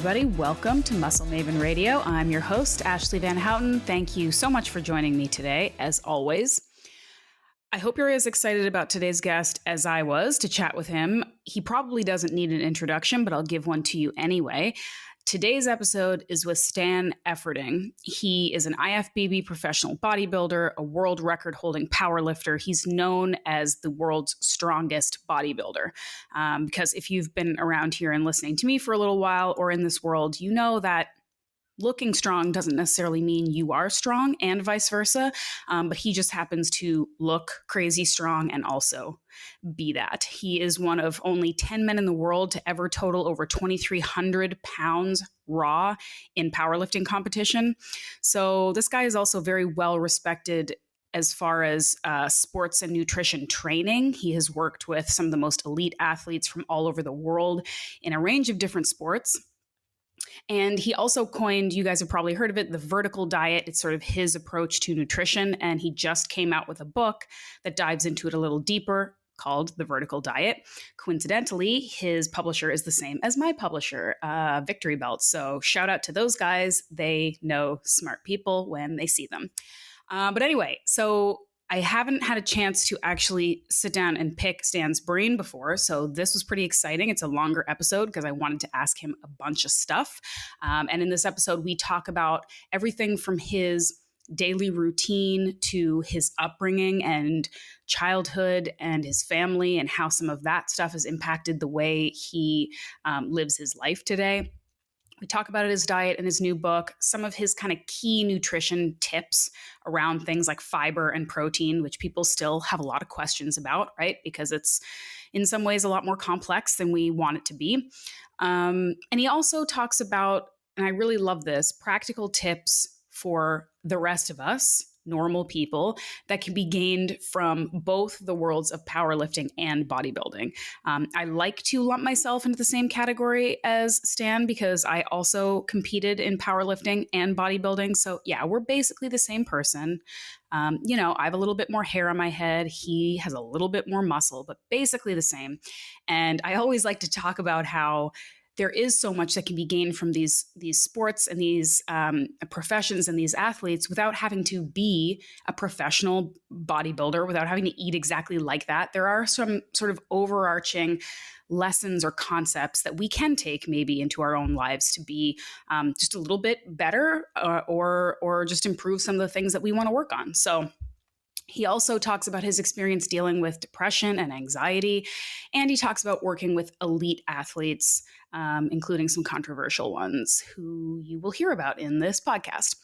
everybody. Welcome to Muscle Maven Radio. I'm your host, Ashleigh Van Houten. Thank you so much for joining me today, as always. I hope you're as excited about today's guest as I was to chat with him. He probably doesn't need an introduction, but I'll give one to you anyway. Today's episode is with Stan Efferding. He is an IFBB professional bodybuilder, a world record holding powerlifter. He's known as the world's strongest bodybuilder. Because if you've been around here and listening to me for a little while or in this world, you know that looking strong doesn't necessarily mean you are strong and vice versa. But he just happens to look crazy strong and also be that. He is one of only 10 men in the world to ever total over 2,300 pounds raw in powerlifting competition. So this guy is also very well respected as far as sports and nutrition training. He has worked with some of the most elite athletes from all over the world in a range of different sports. And he also coined, you guys have probably heard of it, the vertical diet. It's sort of his approach to nutrition. And he just came out with a book that dives into it a little deeper called The Vertical Diet. Coincidentally, his publisher is the same as my publisher, Victory Belt. So shout out to those guys. They know smart people when they see them. But anyway, so I haven't had a chance to actually sit down and pick Stan's brain before, so this was pretty exciting. It's a longer episode because I wanted to ask him a bunch of stuff. And in this episode, we talk about everything from his daily routine to his upbringing and childhood and his family and how some of that stuff has impacted the way he lives his life today. We talk about his diet and his new book, some of his kind of key nutrition tips around things like fiber and protein, which people still have a lot of questions about, right? Because it's in some ways a lot more complex than we want it to be. And he also talks about, and I really love this, practical tips for the rest of us, normal people, that can be gained from both the worlds of powerlifting and bodybuilding. I like to lump myself into the same category as Stan because I also competed in powerlifting and bodybuilding. So yeah, we're basically the same person. I have a little bit more hair on my head. He has a little bit more muscle, but basically the same. And I always like to talk about how there is so much that can be gained from these sports and these professions and these athletes without having to be a professional bodybuilder, without having to eat exactly like that. There are some sort of overarching lessons or concepts that we can take maybe into our own lives to be just a little bit better or just improve some of the things that we want to work on. So he also talks about his experience dealing with depression and anxiety, and he talks about working with elite athletes, including some controversial ones who you will hear about in this podcast.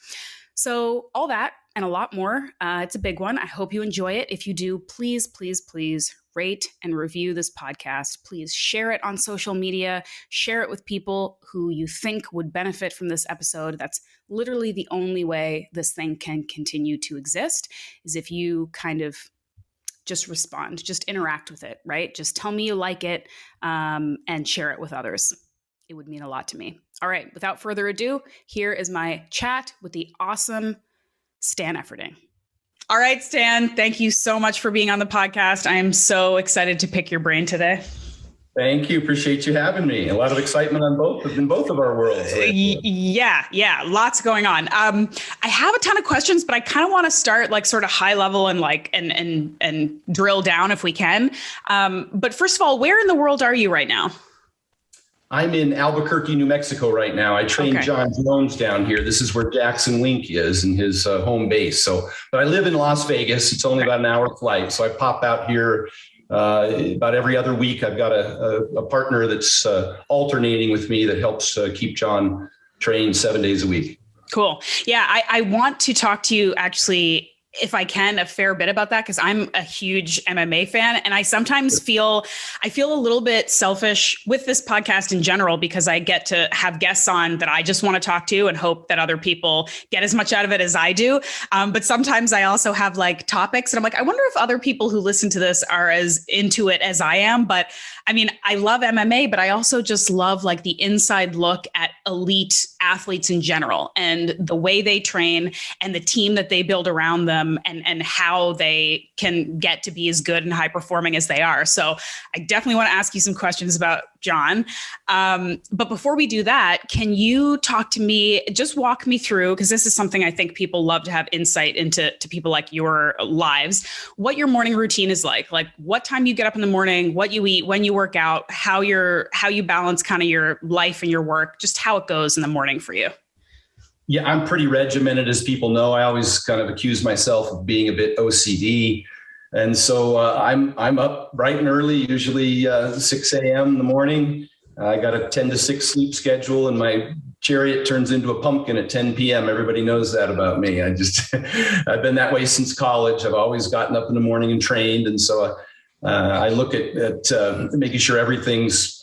So all that and a lot more. It's a big one. I hope you enjoy it. If you do, please, please, please rate and review this podcast. Please share it on social media. Share it with people who you think would benefit from this episode. That's literally the only way this thing can continue to exist, is if you kind of just respond, just interact with it, right? Just tell me you like it and share it with others. It would mean a lot to me. All right, without further ado, here is my chat with the awesome Stan Efferding. All right, Stan, thank you so much for being on the podcast. I am so excited to pick your brain today. Thank you. Appreciate you having me. A lot of excitement in both of our worlds. Yeah. Lots going on. I have a ton of questions, but I kind of want to start like sort of high level and like, and drill down if we can. But first of all, where in the world are you right now? I'm in Albuquerque, New Mexico right now. I train John Jones down here. This is where Jackson Link is in his home base. But I live in Las Vegas. It's only about an hour flight. So I pop out here about every other week. I've got a partner that's alternating with me that helps keep John trained 7 days a week. Cool. Yeah, I want to talk to you actually, if I can, a fair bit about that, because I'm a huge MMA fan. And I sometimes feel a little bit selfish with this podcast in general, because I get to have guests on that I just want to talk to and hope that other people get as much out of it as I do. But sometimes I also have like topics and I'm like, I wonder if other people who listen to this are as into it as I am. But I mean, I love MMA, but I also just love like the inside look at elite athletes in general and the way they train and the team that they build around them. and how they can get to be as good and high performing as they are. So I definitely want to ask you some questions about John. But before we do that, can you talk to me, just walk me through, because this is something I think people love to have insight into people like your lives, what your morning routine is like what time you get up in the morning, what you eat, when you work out, how you balance kind of your life and your work, just how it goes in the morning for you. Yeah, I'm pretty regimented, as people know. I always kind of accuse myself of being a bit OCD. And so I'm up bright and early, usually 6 a.m. in the morning. I got a 10 to 6 sleep schedule, and my chariot turns into a pumpkin at 10 p.m. Everybody knows that about me. I've been that way since college. I've always gotten up in the morning and trained. And so I look at making sure everything's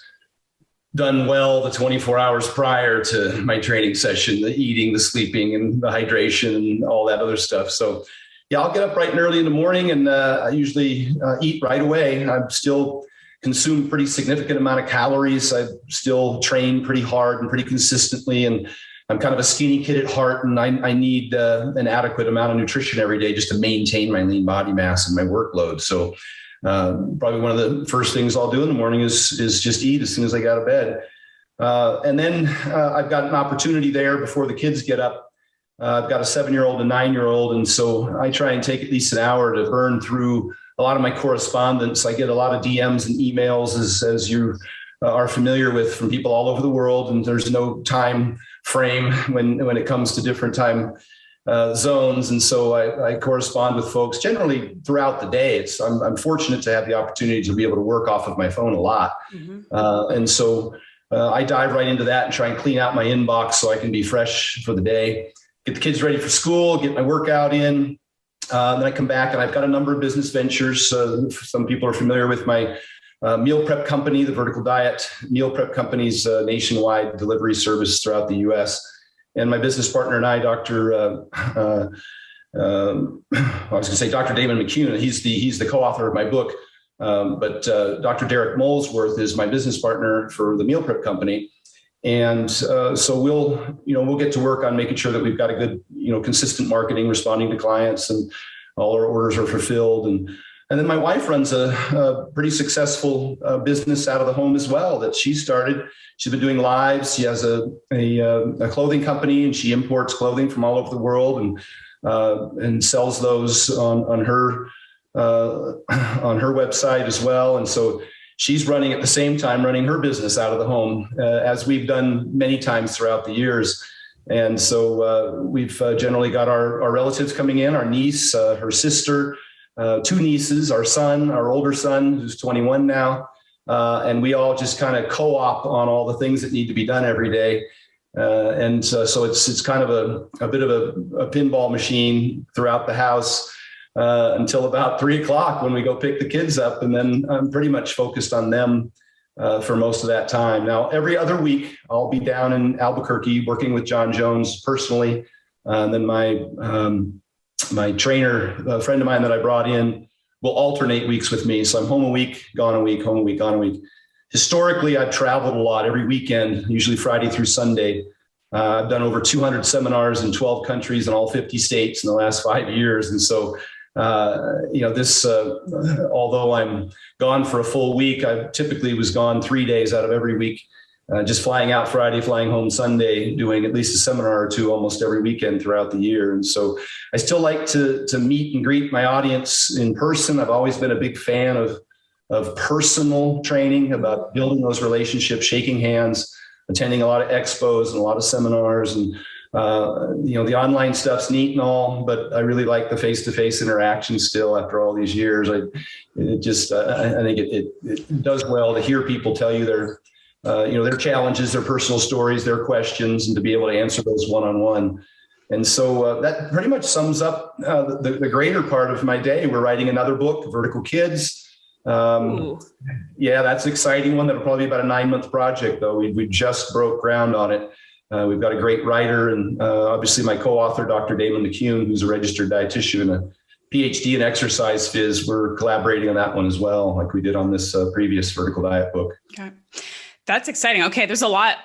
done well the 24 hours prior to my training session, the eating, the sleeping, and the hydration, and all that other stuff. So yeah, I'll get up bright and early in the morning, and I usually eat right away. I'm still consume pretty significant amount of calories. I still train pretty hard and pretty consistently, and I'm kind of a skinny kid at heart, and I need an adequate amount of nutrition every day just to maintain my lean body mass and my workload. So probably one of the first things I'll do in the morning is just eat as soon as I get out of bed. And then I've got an opportunity there before the kids get up. I've got a 7-year-old and 9-year-old. And so I try and take at least an hour to burn through a lot of my correspondence. I get a lot of DMs and emails, as you are familiar with, from people all over the world. And there's no time frame when it comes to different time zones. And so I correspond with folks generally throughout the day. I'm fortunate to have the opportunity to be able to work off of my phone a lot. Mm-hmm. And so I dive right into that and try and clean out my inbox so I can be fresh for the day, get the kids ready for school, get my workout in. Then I come back, and I've got a number of business ventures. Some people are familiar with my meal prep company, the Vertical Diet Meal Prep Company's nationwide delivery service throughout the U.S. And my business partner and I, Dr. Damon McCune, he's the co-author of my book. But Dr. Derek Molesworth is my business partner for the meal prep company. And so we'll get to work on making sure that we've got a good, consistent marketing, responding to clients, and all our orders are fulfilled. And then my wife runs a pretty successful business out of the home as well that she started. She's been doing lives. She has a clothing company, and she imports clothing from all over the world and sells those on her website as well. And so she's running at the same time, running her business out of the home, as we've done many times throughout the years. And so we've generally got our relatives coming in, our niece, her sister, 2 nieces, our son, our older son, who's 21 now. And we all just kind of co-op on all the things that need to be done every day. So it's kind of a bit of a pinball machine throughout the house until about 3 o'clock when we go pick the kids up. And then I'm pretty much focused on them for most of that time. Now, every other week, I'll be down in Albuquerque working with John Jones personally. And then my trainer, a friend of mine that I brought in, will alternate weeks with me. So I'm home a week, gone a week, home a week, gone a week. Historically, I've traveled a lot every weekend, usually Friday through Sunday. I've done over 200 seminars in 12 countries in all 50 states in the last 5 years. And so, although I'm gone for a full week, I typically was gone 3 days out of every week, just flying out Friday, flying home Sunday, doing at least a seminar or 2 almost every weekend throughout the year. And so I still like to meet and greet my audience in person. I've always been a big fan of personal training, about building those relationships, shaking hands, attending a lot of expos and a lot of seminars. And the online stuff's neat and all, but I really like the face-to-face interaction still after all these years. I think it does well to hear people tell you their challenges, their personal stories, their questions, and to be able to answer those one-on-one. And so that pretty much sums up the greater part of my day. We're writing another book, Vertical Kids. Yeah, that's an exciting one. That'll probably be about a 9-month project, though. We just broke ground on it. We've got a great writer, and obviously my co-author, Dr. Damon McCune, who's a registered dietitian and a PhD in exercise phys. We're collaborating on that one as well, like we did on this previous Vertical Diet book. Okay. That's exciting. Okay. There's a lot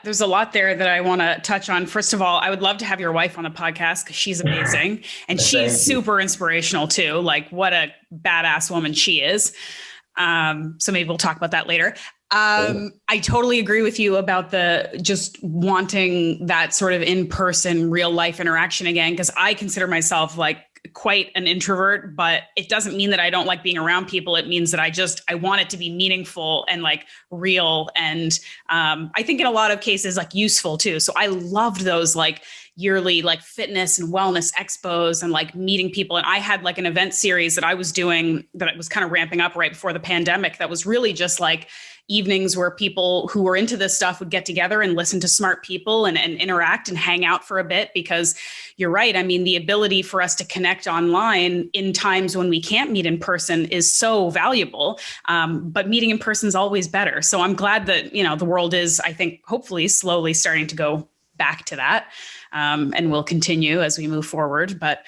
there that I want to touch on. First of all, I would love to have your wife on the podcast because she's amazing and she's super inspirational too. Like what a badass woman she is. So maybe we'll talk about that later. I totally agree with you about the just wanting that sort of in-person real life interaction again, because I consider myself like quite an introvert, but it doesn't mean that I don't like being around people. It means that I want it to be meaningful and like real. And I think in a lot of cases, like useful too. So I loved those like yearly like fitness and wellness expos and like meeting people. And I had like an event series that I was doing that I was kind of ramping up right before the pandemic. That was really just like evenings where people who were into this stuff would get together and listen to smart people and interact and hang out for a bit, because you're right. I mean, the ability for us to connect online in times when we can't meet in person is so valuable. But meeting in person is always better. So I'm glad that, the world is, I think, hopefully slowly starting to go back to that. And will continue as we move forward. But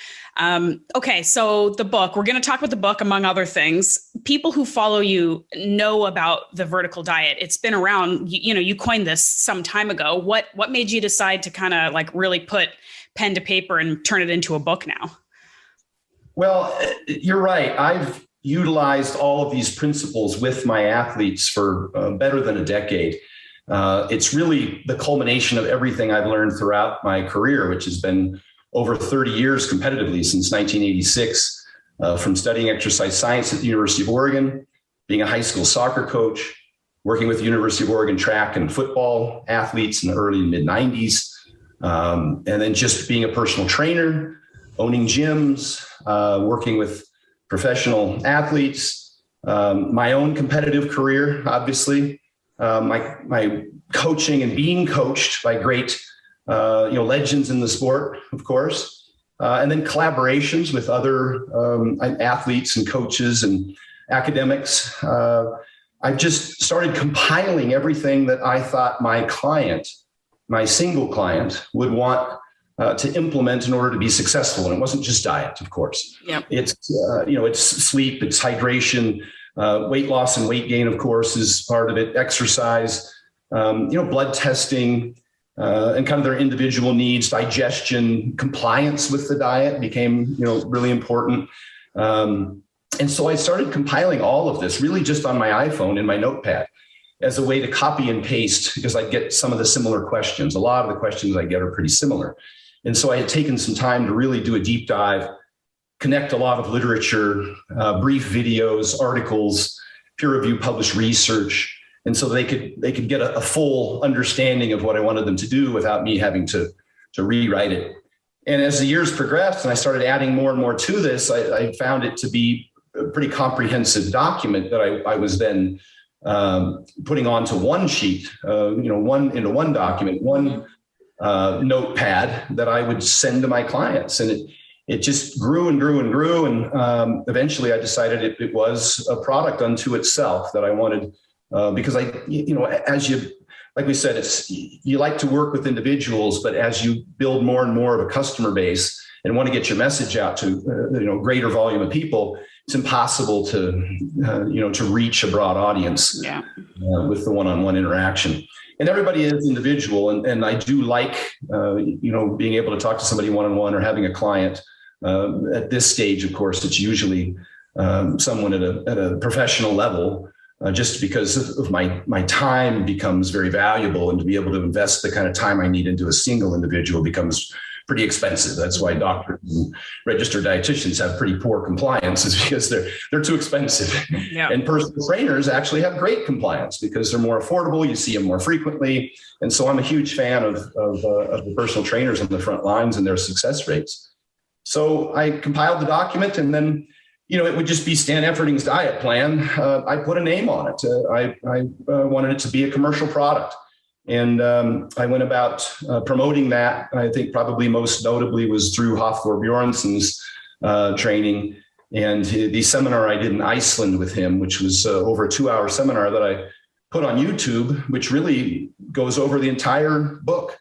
okay, so the book, we're going to talk about the book, among other things. People who follow you know about the vertical diet. It's been around, you coined this some time ago. What made you decide to kind of like really put pen to paper and turn it into a book now? Well, you're right. I've utilized all of these principles with my athletes for better than a decade. It's really the culmination of everything I've learned throughout my career, which has been over 30 years competitively since 1986, from studying exercise science at the University of Oregon, being a high school soccer coach, working with the University of Oregon track and football athletes in the early and mid 90s, and then just being a personal trainer, owning gyms, working with professional athletes, my own competitive career, obviously. My coaching and being coached by great, legends in the sport, of course, and then collaborations with other athletes and coaches and academics. I've just started compiling everything that I thought my single client would want to implement in order to be successful. And it wasn't just diet, of course. Yep. It's sleep, it's hydration. Weight loss and weight gain, of course, is part of it. Exercise, blood testing, and kind of their individual needs, digestion, compliance with the diet became, really important. And so I started compiling all of this really just on my iPhone in my notepad as a way to copy and paste, because I get some of the similar questions. A lot of the questions I get are pretty similar. And so I had taken some time to really do a deep dive, connect a lot of literature, brief videos, articles, peer-reviewed published research. And so they could get a full understanding of what I wanted them to do without me having to rewrite it. And as the years progressed and I started adding more and more to this, I found it to be a pretty comprehensive document that I was then putting onto one sheet, one document, one notepad that I would send to my clients. And it just grew and grew and grew. And eventually I decided it was a product unto itself that I wanted, because like we said, you like to work with individuals, but as you build more and more of a customer base and want to get your message out to, greater volume of people, it's impossible to reach a broad audience with the one-on-one interaction. And everybody is individual. And I do like, being able to talk to somebody one-on-one or having a client. At this stage, of course, it's usually someone at a professional level, just because of my time becomes very valuable, and to be able to invest the kind of time I need into a single individual becomes pretty expensive. That's why doctors and registered dietitians have pretty poor compliance, is because they're too expensive. Yeah. And personal trainers actually have great compliance because they're more affordable. You see them more frequently. And so I'm a huge fan of the personal trainers on the front lines and their success rates. So I compiled the document, and then, it would just be Stan Efferding's diet plan. I put a name on it. I wanted it to be a commercial product. And I went about promoting that. I think probably most notably was through Hafthor Bjornsson's training, and the seminar I did in Iceland with him, which was over a 2-hour seminar that I put on YouTube, which really goes over the entire book.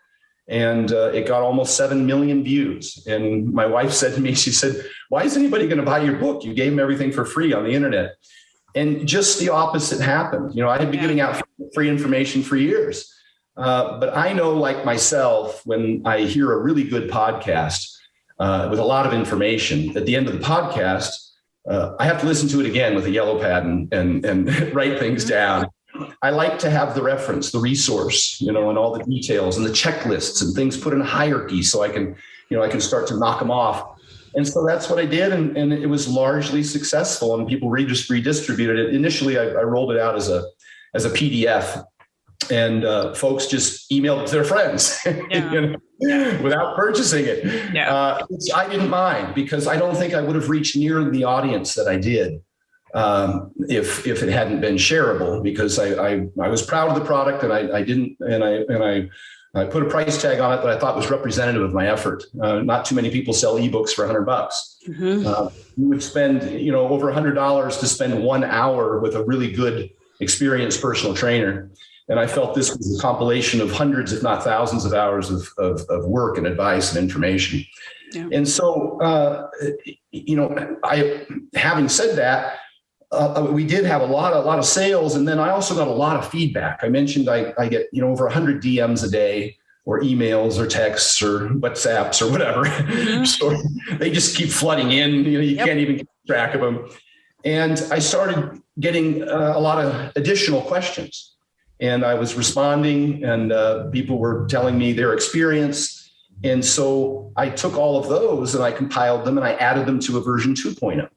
And it got almost 7 million views. And my wife said to me, she said, "Why is anybody going to buy your book? You gave them everything for free on the internet." And just the opposite happened. I had been giving out free information for years. But I know, like myself, when I hear a really good podcast with a lot of information, at the end of the podcast, I have to listen to it again with a yellow pad and write things down. I like to have the reference, the resource, and all the details and the checklists and things put in a hierarchy so I can start to knock them off. And so that's what I did. And it was largely successful, and people just redistributed it. Initially, I rolled it out as a PDF, and folks just emailed it to their friends without purchasing it. Which I didn't mind, because I don't think I would have reached nearly the audience that I did if it hadn't been shareable, because I was proud of the product, and I put a price tag on it that I thought was representative of my effort. Not too many people sell ebooks for $100. You would spend, over $100 to spend 1 hour with a really good, experienced personal trainer. And I felt this was a compilation of hundreds, if not thousands of hours of work and advice and information. Yeah. And so, having said that, we did have a lot of sales. And then I also got a lot of feedback. I mentioned I get, over 100 DMs a day, or emails or texts or WhatsApps or whatever. So they just keep flooding in, you can't even keep track of them. And I started getting a lot of additional questions. And I was responding, and people were telling me their experience. And so I took all of those and I compiled them and I added them to a version 2.0.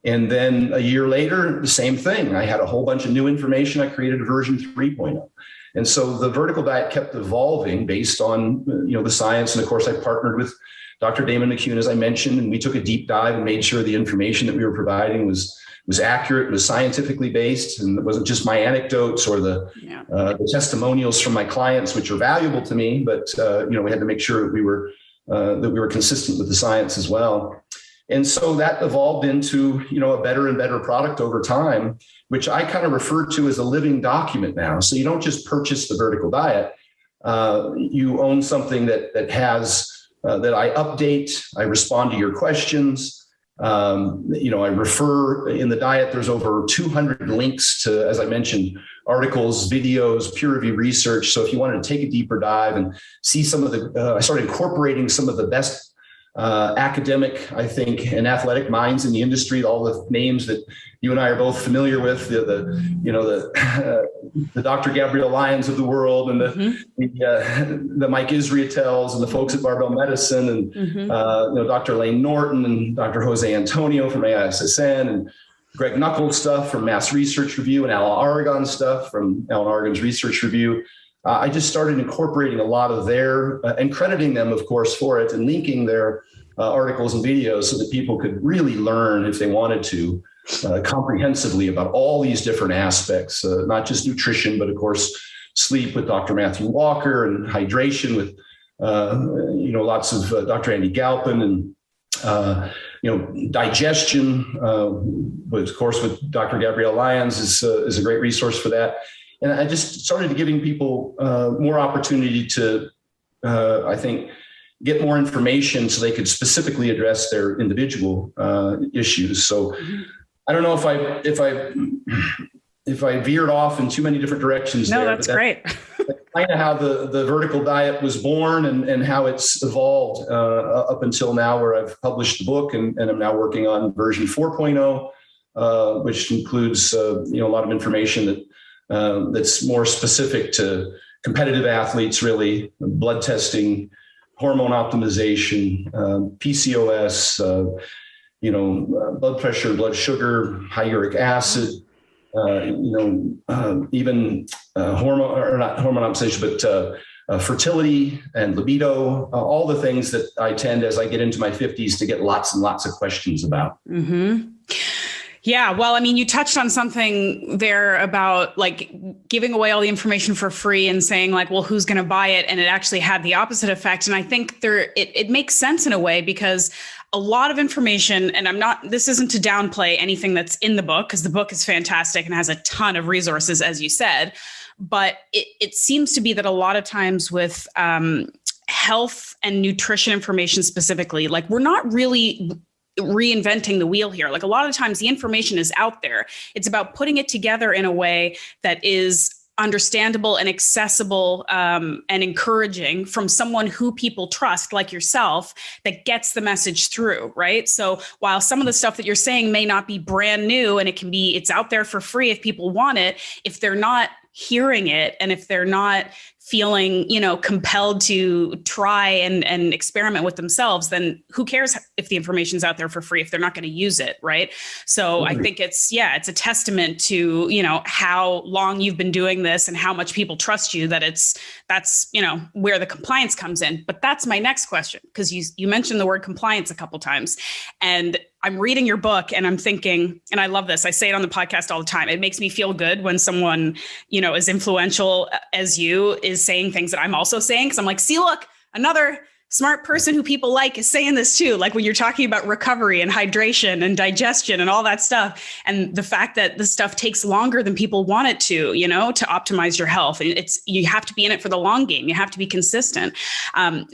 And then a year later, the same thing. I had a whole bunch of new information. I created a version 3.0. And so the vertical diet kept evolving based on, the science. And of course, I partnered with Dr. Damon McCune, as I mentioned, and we took a deep dive and made sure the information that we were providing was accurate, was scientifically based, and it wasn't just my anecdotes or the testimonials from my clients, which are valuable to me. But we had to make sure that we were consistent with the science as well. And so that evolved into a better and better product over time, which I kind of refer to as a living document now. So you don't just purchase the vertical diet; you own something that has that I update. I respond to your questions. I refer in the diet. There's over 200 links to, as I mentioned, articles, videos, peer review research. So if you wanted to take a deeper dive and see some of the, I started incorporating some of the best academic, I think, and athletic minds in the industry, all the names that you and I are both familiar with, the Dr. Gabrielle Lyons of the world, and the Mike Israetels, and the folks at Barbell Medicine, and Dr. Lane Norton and Dr. Jose Antonio from AISSN, and Greg Knuckles stuff from Mass Research Review, and Alan Aragon stuff from Alan Aragon's Research Review. I just started incorporating a lot of their and crediting them, of course, for it, and linking their articles and videos so that people could really learn, if they wanted to, comprehensively about all these different aspects, not just nutrition, but of course, sleep with Dr. Matthew Walker, and hydration with, lots of Dr. Andy Galpin, and digestion, of course, with Dr. Gabrielle Lyons is a great resource for that. And I just started giving people more opportunity to, I think, get more information so they could specifically address their individual issues. So I don't know if I veered off in too many different directions. No, that's great. That's kind of how the vertical diet was born, and how it's evolved up until now, where I've published the book, and I'm now working on version 4.0, which includes a lot of information that's more specific to competitive athletes, really, blood testing, hormone optimization, PCOS, blood pressure, blood sugar, high uric acid, even hormone optimization, but fertility and libido, all the things that I tend, as I get into my 50s, to get lots and lots of questions about. Yeah. Well, I mean, you touched on something there about like giving away all the information for free and saying like, well, who's going to buy it? And it actually had the opposite effect. And I think it makes sense in a way, because a lot of information, and this isn't to downplay anything that's in the book, because the book is fantastic and has a ton of resources, as you said, but it seems to be that a lot of times with health and nutrition information specifically, like we're not really reinventing the wheel here. Like a lot of times the information is out there. It's about putting it together in a way that is understandable and accessible and encouraging from someone who people trust, like yourself, that gets the message through, right? So while some of the stuff that you're saying may not be brand new and it's out there for free if people want it, if they're not hearing it and if they're not feeling, compelled to try and experiment with themselves, then who cares if the information's out there for free if they're not going to use it, right? So I think it's a testament to, how long you've been doing this and how much people trust you that's where the compliance comes in. But that's my next question, because you mentioned the word compliance a couple times, and I'm reading your book and I'm thinking, and I love this, I say it on the podcast all the time, it makes me feel good when someone, as influential as you is saying things that I'm also saying. Cause I'm like, see, look, another smart person who people like is saying this too. Like when you're talking about recovery and hydration and digestion and all that stuff. And the fact that the stuff takes longer than people want it to optimize your health. You have to be in it for the long game. You have to be consistent.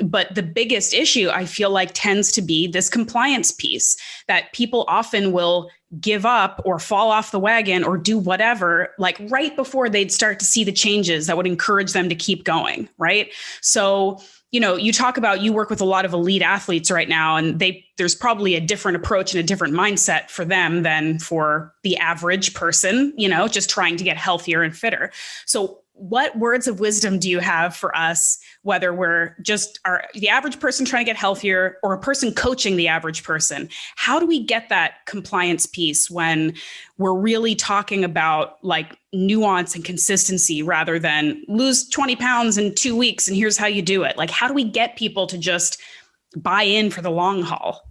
But the biggest issue I feel like tends to be this compliance piece that people often will give up or fall off the wagon or do whatever, like right before they'd start to see the changes that would encourage them to keep going. Right. So, you talk about, you work with a lot of elite athletes right now, and there's probably a different approach and a different mindset for them than for the average person, just trying to get healthier and fitter. So what words of wisdom do you have for us, whether we're just the average person trying to get healthier or a person coaching the average person? How do we get that compliance piece when we're really talking about like nuance and consistency rather than lose 20 pounds in 2 weeks and here's how you do it? Like, how do we get people to just buy in for the long haul?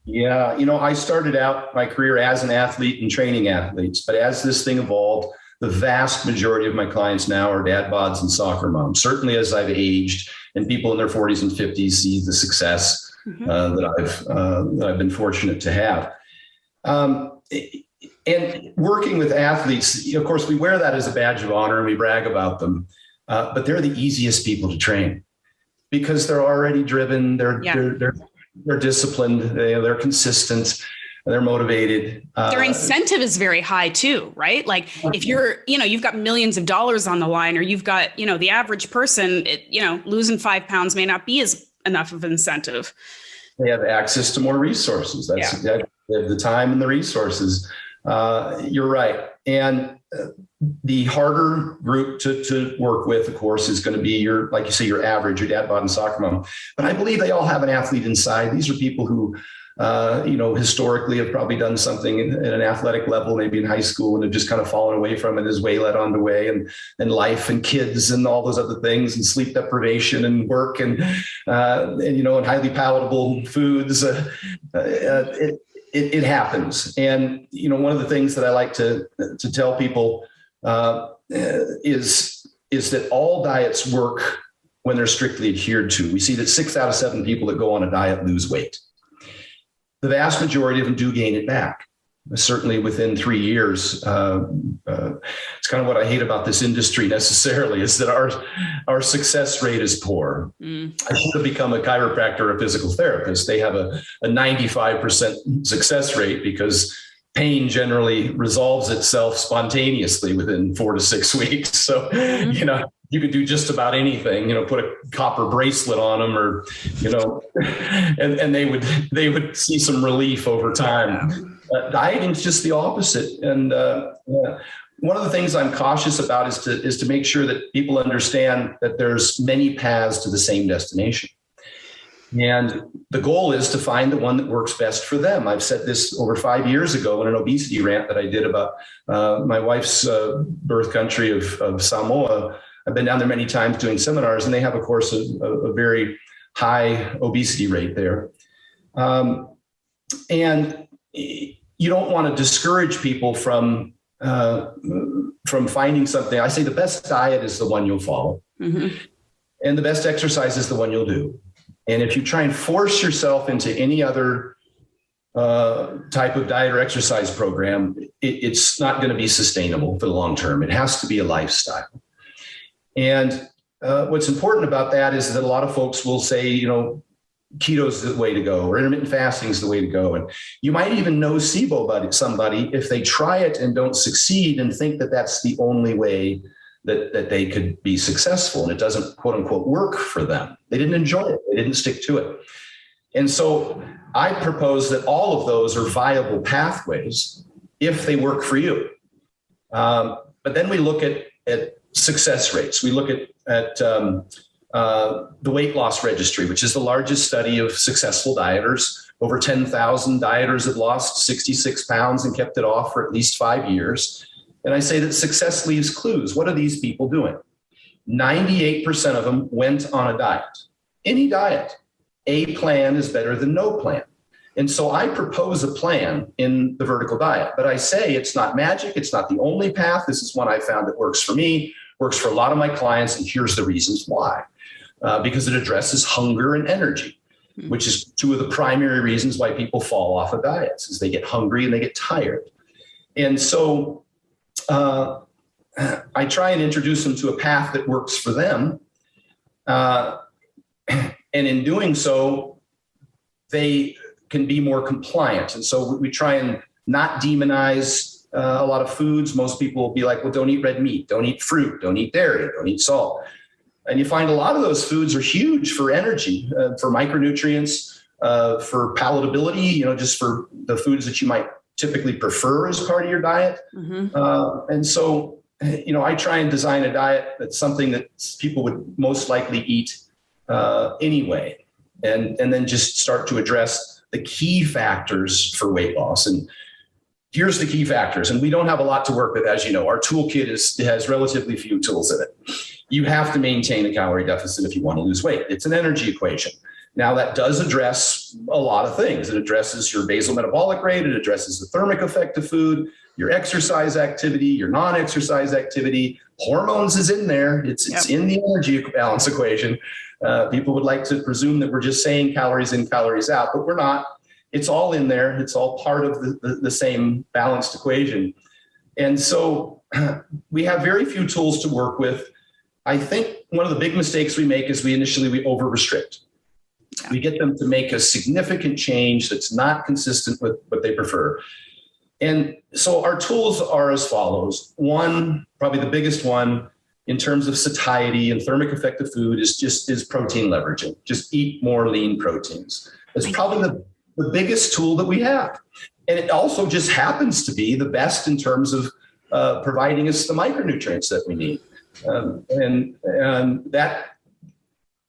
Yeah. I started out my career as an athlete and training athletes, but as this thing evolved, the vast majority of my clients now are dad bods and soccer moms. Certainly as I've aged and people in their 40s and 50s see the success that I've been fortunate to have. And working with athletes, of course, we wear that as a badge of honor and we brag about them, but they're the easiest people to train because they're already driven. They're disciplined. They're consistent. They're motivated. Their incentive is very high too, right? Like if you're, you've got millions of dollars on the line, or you've got, the average person, losing 5 pounds may not be enough of an incentive. They have access to more resources. They have the time and the resources. You're right. And the harder group to work with, of course, is going to be like you say, your average, your dad bod and soccer mom. But I believe they all have an athlete inside. These are people who historically have probably done something at an athletic level, maybe in high school, and have just kind of fallen away from it as led on the way, and life and kids and all those other things, and sleep deprivation and work and highly palatable foods. It happens. And, one of the things that I like to tell people is that all diets work when they're strictly adhered to. We see that 6 out of 7 people that go on a diet lose weight. The vast majority of them do gain it back, certainly within 3 years. It's kind of what I hate about this industry necessarily, is that our success rate is poor. I should have become a chiropractor or a physical therapist. They have a 95% success rate because pain generally resolves itself spontaneously within 4 to 6 weeks. So, you could do just about anything, put a copper bracelet on them or, and they would see some relief over time. Dieting is just the opposite. And one of the things I'm cautious about is to make sure that people understand that there's many paths to the same destination. And the goal is to find the one that works best for them. I've said this over 5 years ago in an obesity rant that I did about my wife's birth country of Samoa. I've been down there many times doing seminars, and they have, of course, a very high obesity rate there. And you don't want to discourage people from finding something. I say the best diet is the one you'll follow. And the best exercise is the one you'll do. And if you try and force yourself into any other type of diet or exercise program, it's not going to be sustainable for the long term. It has to be a lifestyle. And what's important about that is that a lot of folks will say, keto is the way to go, or intermittent fasting is the way to go. And you might even know somebody if they try it and don't succeed and think that that's the only way that they could be successful. And it doesn't, quote unquote, work for them. They didn't enjoy it. They didn't stick to it. And so I propose that all of those are viable pathways if they work for you. But then we look at success rates. We look at the weight loss registry, which is the largest study of successful dieters. Over 10,000 dieters have lost 66 pounds and kept it off for at least 5 years. And I say that success leaves clues. What are these people doing? 98% of them went on a diet. Any diet. A plan is better than no plan. And so I propose a plan in the vertical diet, but I say it's not magic. It's not the only path. This is one I found that works for me, works for a lot of my clients. And here's the reasons why. Because it addresses hunger and energy, which is two of the primary reasons why people fall off of diets, is they get hungry and they get tired. And so I try and introduce them to a path that works for them. And in doing so, they can be more compliant. And so we try and not demonize a lot of foods. Most people will be like, well, don't eat red meat, don't eat fruit, don't eat dairy, don't eat salt. And you find a lot of those foods are huge for energy, for micronutrients, for palatability, just for the foods that you might typically prefer as part of your diet. Mm-hmm. And so, I try and design a diet that's something that people would most likely eat anyway, and then just start to address the key factors for weight loss. And here's the key factors. And we don't have a lot to work with, as you know. Our toolkit has relatively few tools in it. You have to maintain a calorie deficit if you want to lose weight. It's an energy equation. Now, that does address a lot of things. It addresses your basal metabolic rate. It addresses the thermic effect of food, your exercise activity, your non-exercise activity. Hormones is in there. It's in the energy balance equation. People would like to presume that we're just saying calories in, calories out, but we're not. It's all in there. It's all part of the same balanced equation. And so we have very few tools to work with. I think one of the big mistakes we make is we over restrict. Yeah. We get them to make a significant change that's not consistent with what they prefer. And so our tools are as follows. One, probably the biggest one in terms of satiety and thermic effect of food is protein leveraging. Just eat more lean proteins. It's probably the biggest tool that we have. And it also just happens to be the best in terms of providing us the micronutrients that we need. And that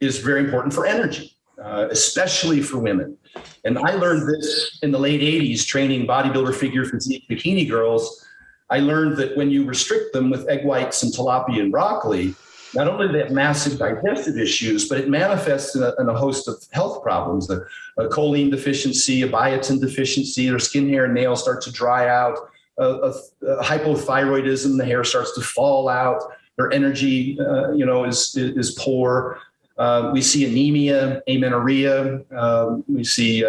is very important for energy, especially for women. And I learned this in the late 80s, training bodybuilder, figure physique, bikini girls. I learned that when you restrict them with egg whites and tilapia and broccoli, not only do they have massive digestive issues, but it manifests in a host of health problems, a choline deficiency, a biotin deficiency, their skin, hair, and nails start to dry out, hypothyroidism, the hair starts to fall out, their energy, is poor. We see anemia, amenorrhea. We see,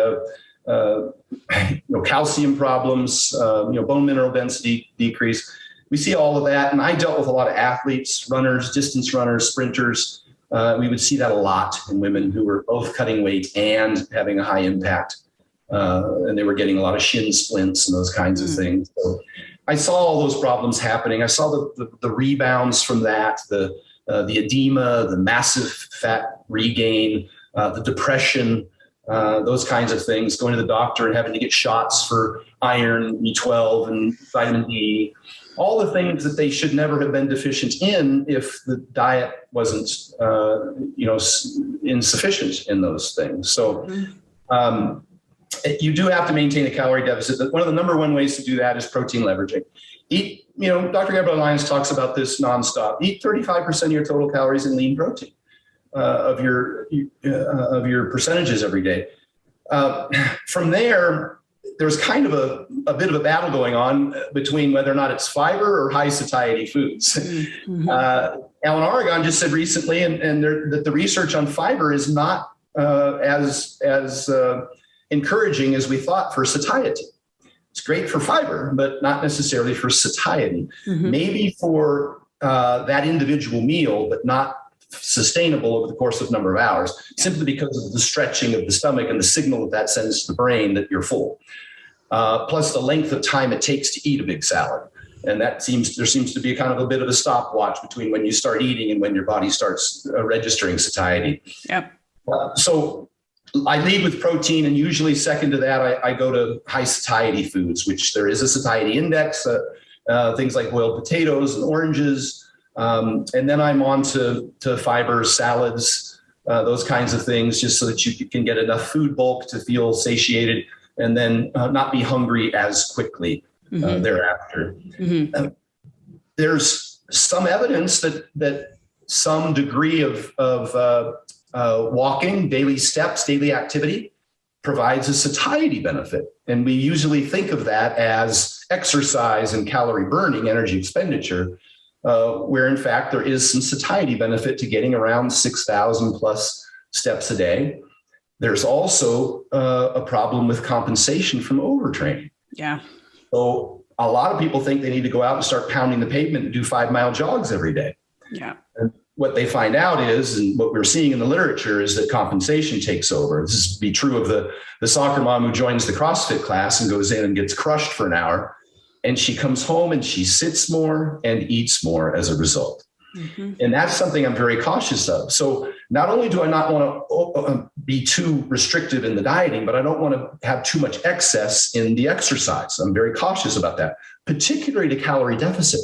calcium problems, bone mineral density decrease. We see all of that. And I dealt with a lot of athletes, runners, distance runners, sprinters. We would see that a lot in women who were both cutting weight and having a high impact. And they were getting a lot of shin splints and those kinds of things. So I saw all those problems happening. I saw the rebounds from that, the edema, the massive fat regain, the depression, those kinds of things, going to the doctor and having to get shots for iron, B12 and vitamin D, all the things that they should never have been deficient in if the diet wasn't, insufficient in those things. So you do have to maintain a calorie deficit. One of the number one ways to do that is protein leveraging. Eat, Dr. Gabrielle Lyons talks about this nonstop. Eat 35% of your total calories in lean protein of your percentages every day. From there's kind of a bit of a battle going on between whether or not it's fiber or high satiety foods. Mm-hmm. Alan Oregon just said recently, that the research on fiber is not as encouraging as we thought for satiety. It's great for fiber, but not necessarily for satiety. Mm-hmm. Maybe for that individual meal, but not sustainable over the course of a number of hours, simply because of the stretching of the stomach and the signal that sends to the brain that you're full. Plus the length of time it takes to eat a big salad. And there seems to be kind of a bit of a stopwatch between when you start eating and when your body starts registering satiety. Yep. So I lead with protein, and usually second to that, I go to high satiety foods, which there is a satiety index, things like boiled potatoes and oranges. And then I'm on to fibers, salads, those kinds of things, just so that you can get enough food bulk to feel satiated and then not be hungry as quickly thereafter. Mm-hmm. There's some evidence that some degree of walking, daily steps, daily activity provides a satiety benefit. And we usually think of that as exercise and calorie burning, energy expenditure, where in fact there is some satiety benefit to getting around 6,000 plus steps a day. There's also a problem with compensation from overtraining. Yeah. So a lot of people think they need to go out and start pounding the pavement and do 5-mile jogs every day. Yeah. And what they find out is, and what we're seeing in the literature, is that compensation takes over. This would be true of the soccer mom who joins the CrossFit class and goes in and gets crushed for an hour. And she comes home and she sits more and eats more as a result. Mm-hmm. And that's something I'm very cautious of. So not only do I not want to be too restrictive in the dieting, but I don't want to have too much excess in the exercise. I'm very cautious about that, particularly to calorie deficit,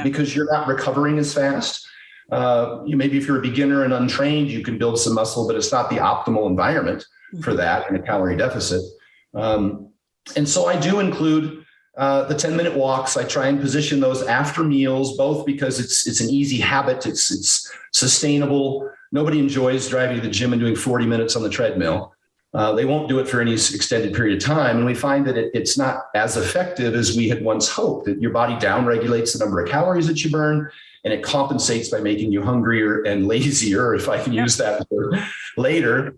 because you're not recovering as fast. Maybe if you're a beginner and untrained, you can build some muscle, but it's not the optimal environment for that in a calorie deficit. And so I do include the 10-minute walks. I try and position those after meals, both because it's an easy habit. It's sustainable. Nobody enjoys driving to the gym and doing 40 minutes on the treadmill. They won't do it for any extended period of time. And we find that it's not as effective as we had once hoped, that your body downregulates the number of calories that you burn, and it compensates by making you hungrier and lazier, if I can use that word later,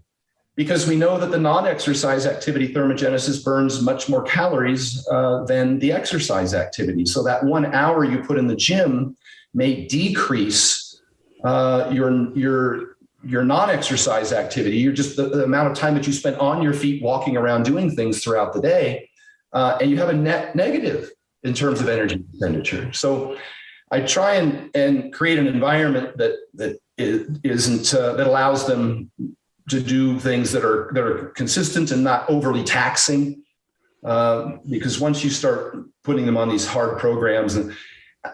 because we know that the non-exercise activity thermogenesis burns much more calories than the exercise activity. So that 1 hour you put in the gym may decrease your non-exercise activity. You're just the amount of time that you spend on your feet walking around doing things throughout the day, and you have a net negative in terms of energy expenditure. So I try and create an environment that allows them to do things that are consistent and not overly taxing. Because once you start putting them on these hard programs, and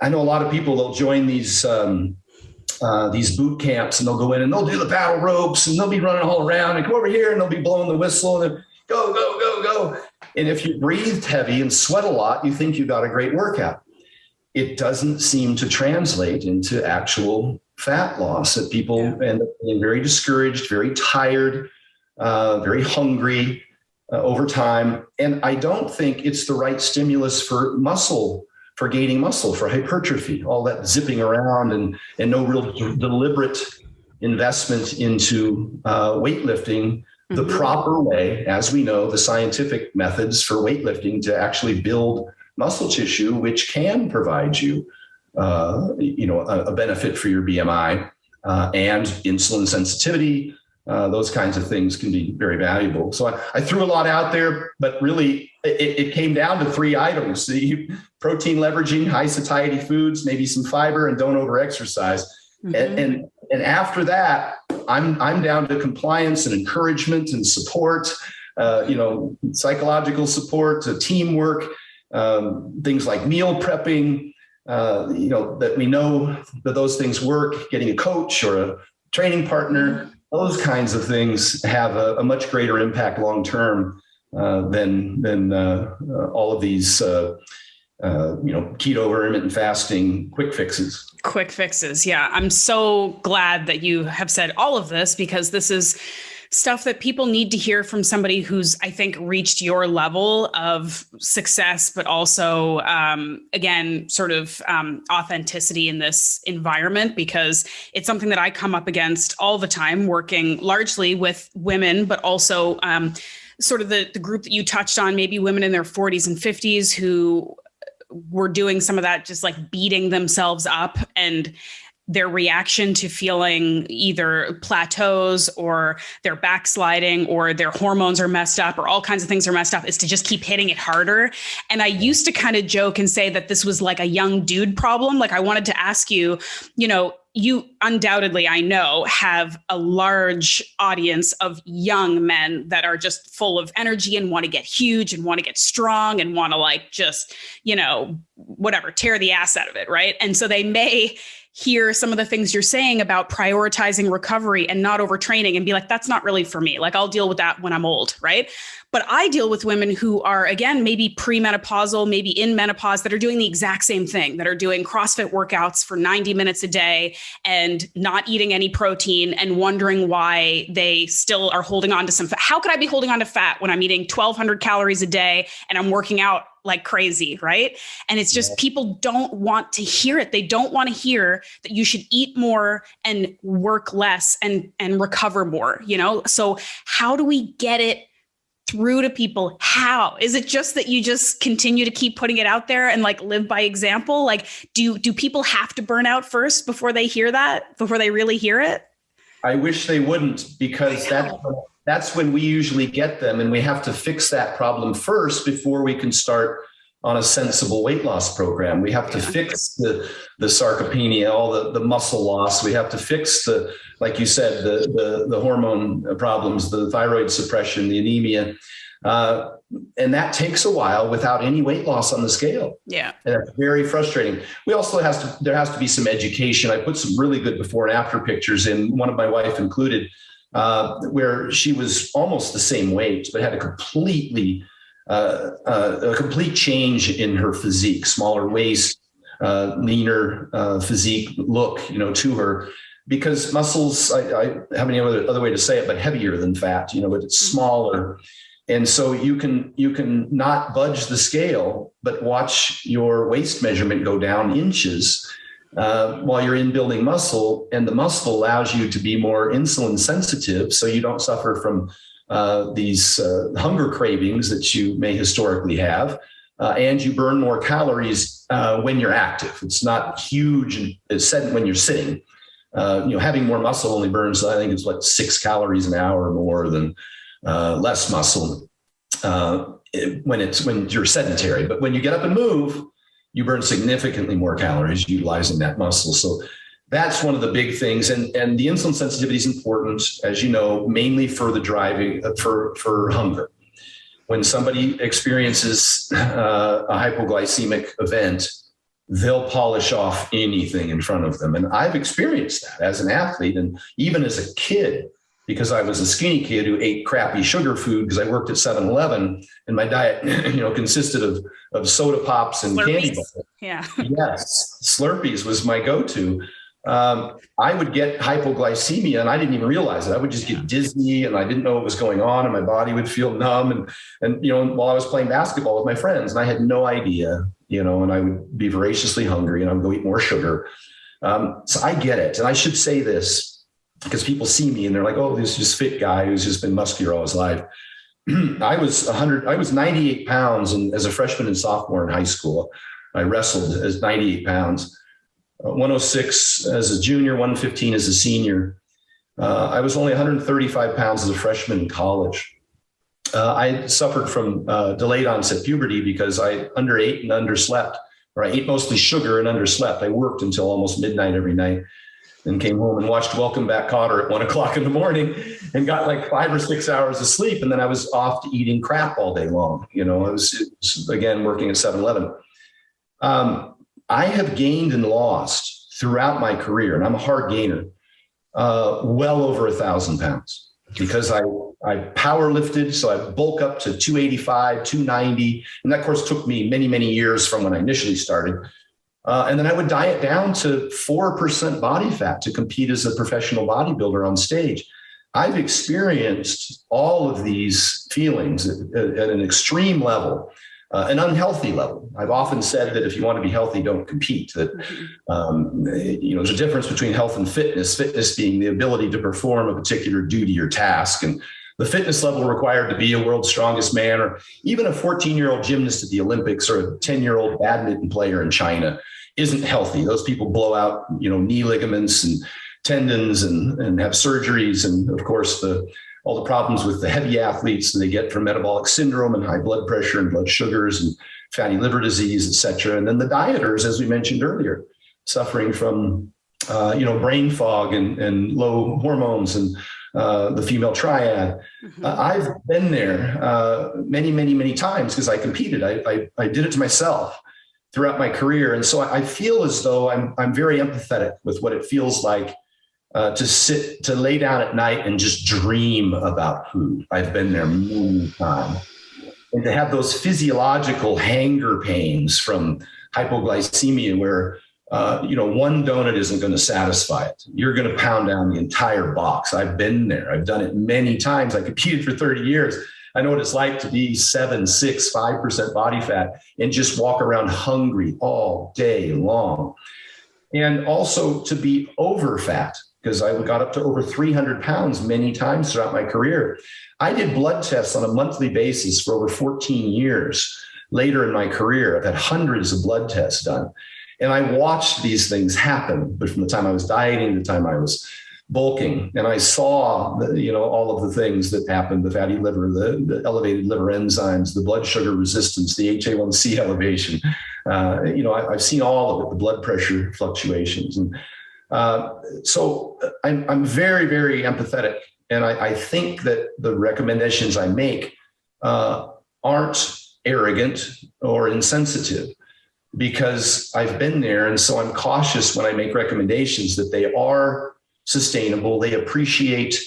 I know a lot of people, they'll join these boot camps, and they'll go in and they'll do the paddle ropes, and they'll be running all around and come over here and they'll be blowing the whistle and go, go, go, go. And if you breathed heavy and sweat a lot, you think you got a great workout. It doesn't seem to translate into actual fat loss, that people end up being very discouraged, very tired, very hungry over time. And I don't think it's the right stimulus for gaining muscle, for hypertrophy, all that zipping around and no real deliberate investment into weightlifting the proper way. As we know, the scientific methods for weightlifting to actually build muscle tissue, which can provide you, a benefit for your BMI and insulin sensitivity. Those kinds of things can be very valuable. So I threw a lot out there, but really it came down to 3 items: the protein leveraging, high satiety foods, maybe some fiber, and don't over exercise. And after that, I'm down to compliance and encouragement and support, psychological support, teamwork. Things like meal prepping, that we know that those things work, getting a coach or a training partner, those kinds of things have a much greater impact long-term than all of these, keto, intermittent fasting, quick fixes. Quick fixes. Yeah. I'm so glad that you have said all of this, because this is stuff that people need to hear from somebody who's, I think, reached your level of success, but also, again, sort of authenticity in this environment, because it's something that I come up against all the time, working largely with women, but also sort of the group that you touched on, maybe women in their 40s and 50s who were doing some of that, just like beating themselves up. And their reaction to feeling either plateaus or they're backsliding or their hormones are messed up or all kinds of things are messed up is to just keep hitting it harder. And I used to kind of joke and say that this was like a young dude problem. Like I wanted to ask you, you undoubtedly, I know, have a large audience of young men that are just full of energy and want to get huge and want to get strong and want to like just, whatever, tear the ass out of it. Right. And so they may hear some of the things you're saying about prioritizing recovery and not overtraining and be like, that's not really for me. Like I'll deal with that when I'm old. Right. But I deal with women who are, again, maybe premenopausal, maybe in menopause, that are doing the exact same thing, that are doing CrossFit workouts for 90 minutes a day and not eating any protein and wondering why they still are holding on to some fat. How could I be holding on to fat when I'm eating 1,200 calories a day and I'm working out like crazy, right? And it's just people don't want to hear it. They don't want to hear that you should eat more and work less and recover more, So how do we get it through to people? How? Is it just that you just continue to keep putting it out there and like live by example? Like, do people have to burn out first before they hear that, before they really hear it? I wish they wouldn't, because that's when we usually get them. And we have to fix that problem first before we can start on a sensible weight loss program. We have to fix the sarcopenia, all the muscle loss. We have to fix like you said, the hormone problems, the thyroid suppression, the anemia. And that takes a while without any weight loss on the scale. Yeah. And that's very frustrating. There has to be some education. I put some really good before and after pictures in, one of my wife included, where she was almost the same weight, but had a complete change in her physique, smaller waist, leaner physique look, to her, because muscles, I have any other way to say it, but heavier than fat, but it's smaller. And so you can not budge the scale, but watch your waist measurement go down inches while you're in building muscle. And the muscle allows you to be more insulin sensitive, so you don't suffer from these hunger cravings that you may historically have, and you burn more calories when you're active. It's not huge when you're sitting. Having more muscle only burns, I think it's 6 calories an hour more than less muscle when you're sedentary. But when you get up and move, you burn significantly more calories utilizing that muscle. So that's one of the big things. And the insulin sensitivity is important, as you know, mainly for the driving for hunger. When somebody experiences a hypoglycemic event, they'll polish off anything in front of them. And I've experienced that as an athlete and even as a kid, because I was a skinny kid who ate crappy sugar food because I worked at 7-Eleven and my diet, consisted of soda pops and Slurpees. Candy bars. Yeah. Yes. Slurpees was my go-to. I would get hypoglycemia and I didn't even realize it. I would just get dizzy and I didn't know what was going on and my body would feel numb. And while I was playing basketball with my friends and I had no idea, and I would be voraciously hungry and I would go eat more sugar. So I get it. And I should say this because people see me and they're like, oh, this just fit guy who's just been muscular all his life. I was 98 pounds as a freshman and sophomore in high school. I wrestled as 98 pounds. 106 as a junior, 115 as a senior. I was only 135 pounds as a freshman in college. I suffered from delayed onset puberty because I underate and underslept, or I ate mostly sugar and underslept. I worked until almost midnight every night and came home and watched Welcome Back, Kotter at 1:00 in the morning and got 5 or 6 hours of sleep. And then I was off to eating crap all day long. I was again, working at 7-Eleven. I have gained and lost throughout my career, and I'm a hard gainer, well over 1,000 pounds because I power lifted. So I bulk up to 285, 290. And that, of course, took me many, many years from when I initially started. And then I would diet down to 4% body fat to compete as a professional bodybuilder on stage. I've experienced all of these feelings at an extreme level. An unhealthy level. I've often said that if you want to be healthy, don't compete. That there's a difference between health and fitness. Fitness being the ability to perform a particular duty or task, and the fitness level required to be a world's strongest man, or even a 14-year-old gymnast at the Olympics, or a 10-year-old badminton player in China. isn't healthy. Those people blow out, knee ligaments and tendons and have surgeries. And of course, all the problems with the heavy athletes that they get from metabolic syndrome and high blood pressure and blood sugars and fatty liver disease, et cetera. And then the dieters, as we mentioned earlier, suffering from, brain fog and low hormones and the female triad. Mm-hmm. I've been there many, many, many times because I competed. I did it to myself throughout my career. And so I feel as though I'm very empathetic with what it feels like to lay down at night and just dream about food. I've been there many times. And to have those physiological hanger pains from hypoglycemia where, one donut isn't going to satisfy it. You're going to pound down the entire box. I've been there. I've done it many times. I competed for 30 years. I know what it's like to be 7, 6, 5% body fat and just walk around hungry all day long. And also to be over fat, because I got up to over 300 pounds many times throughout my career. I did blood tests on a monthly basis for over 14 years. Later in my career, I've had hundreds of blood tests done. And I watched these things happen, but from the time I was dieting to the time I was bulking, and I saw, all of the things that happened, the fatty liver, the elevated liver enzymes, the blood sugar resistance, the HA1C elevation. I've seen all of it, the blood pressure fluctuations. And so I'm very, very empathetic. And I think that the recommendations I make aren't arrogant or insensitive, because I've been there. And so I'm cautious when I make recommendations that they are sustainable. They appreciate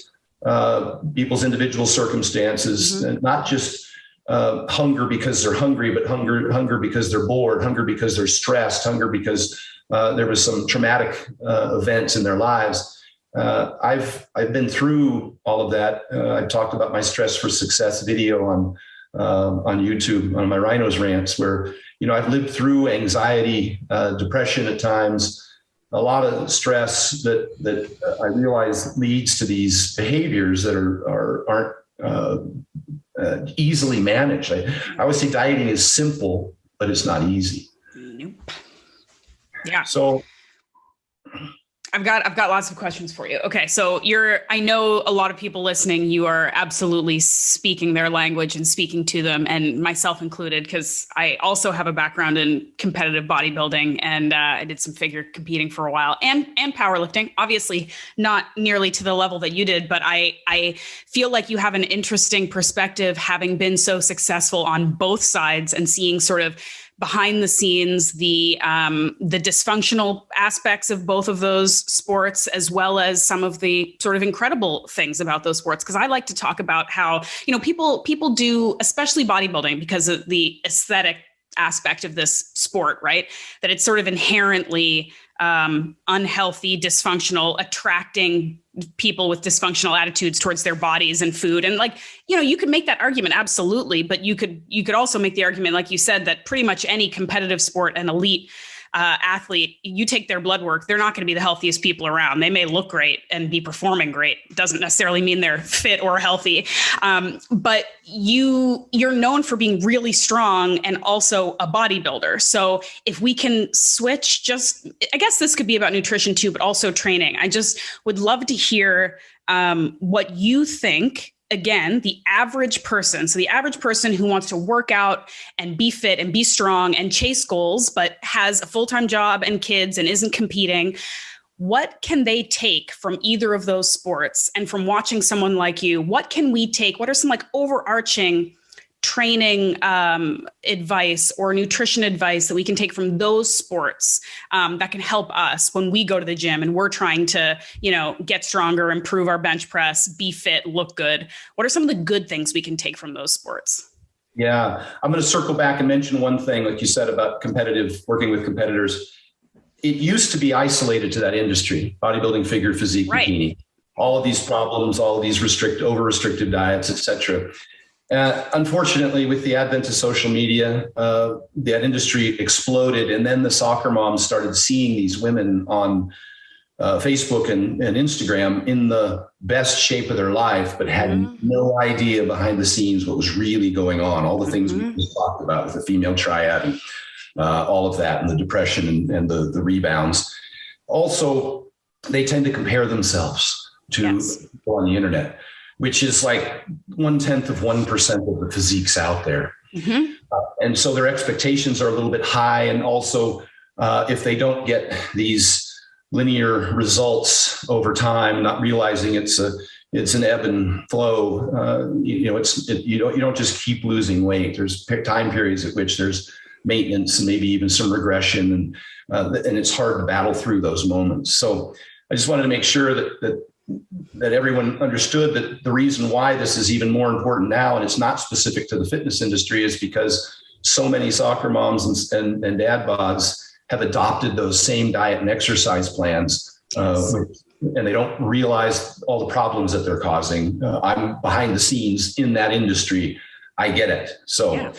people's individual circumstances, and not just hunger because they're hungry, but hunger because they're bored, hunger because they're stressed, hunger because there was some traumatic events in their lives. I've been through all of that. I've talked about my Stress for Success video on YouTube, on my Rhinos rants, where I've lived through anxiety, depression at times, a lot of stress that I realize leads to these behaviors that aren't easily managed. I always say dieting is simple, but it's not easy. Nope. Yeah. So I've got lots of questions for you. Okay. So I know a lot of people listening, you are absolutely speaking their language and speaking to them, and myself included, because I also have a background in competitive bodybuilding, and I did some figure competing for a while, and powerlifting, obviously not nearly to the level that you did, but I feel like you have an interesting perspective, having been so successful on both sides and seeing sort of behind the scenes, the dysfunctional aspects of both of those sports, as well as some of the sort of incredible things about those sports. Because I like to talk about how, people do, especially bodybuilding, because of the aesthetic aspect of this sport, right? That it's sort of inherently unhealthy, dysfunctional, attracting people with dysfunctional attitudes towards their bodies and food. And you could make that argument, absolutely. But you could also make the argument, like you said, that pretty much any competitive sport and elite athlete, you take their blood work, they're not going to be the healthiest people around. They may look great and be performing great. Doesn't necessarily mean they're fit or healthy. But you're known for being really strong and also a bodybuilder. So if we can switch, I guess this could be about nutrition too, but also training. I just would love to hear what you think. Again, the average person. So the average person who wants to work out and be fit and be strong and chase goals, but has a full-time job and kids and isn't competing. What can they take from either of those sports? And from watching someone like you, what can we take? What are some overarching training advice or nutrition advice that we can take from those sports that can help us when we go to the gym and we're trying to, get stronger, improve our bench press, be fit, look good? What are some of the good things we can take from those sports? Yeah, I'm going to circle back and mention one thing, like you said, about working with competitors. It used to be isolated to that industry, bodybuilding, figure, physique, right. Bikini, all of these problems, all of these over-restricted diets, et cetera. Unfortunately, with the advent of social media, that industry exploded. And then the soccer moms started seeing these women on Facebook and Instagram in the best shape of their life, but had no idea behind the scenes what was really going on. All the things we just talked about with the female triad and all of that, and the depression and the rebounds. Also, they tend to compare themselves to people on the internet, which is like 0.1% of the physiques out there. Mm-hmm. And so their expectations are a little bit high. And also, if they don't get these linear results over time, not realizing it's an ebb and flow, you don't just keep losing weight. There's time periods at which there's maintenance and maybe even some regression, and it's hard to battle through those moments. So I just wanted to make sure that everyone understood that the reason why this is even more important now, and it's not specific to the fitness industry, is because so many soccer moms and dad bods have adopted those same diet and exercise plans, and they don't realize all the problems that they're causing. I'm behind the scenes in that industry. I get it. So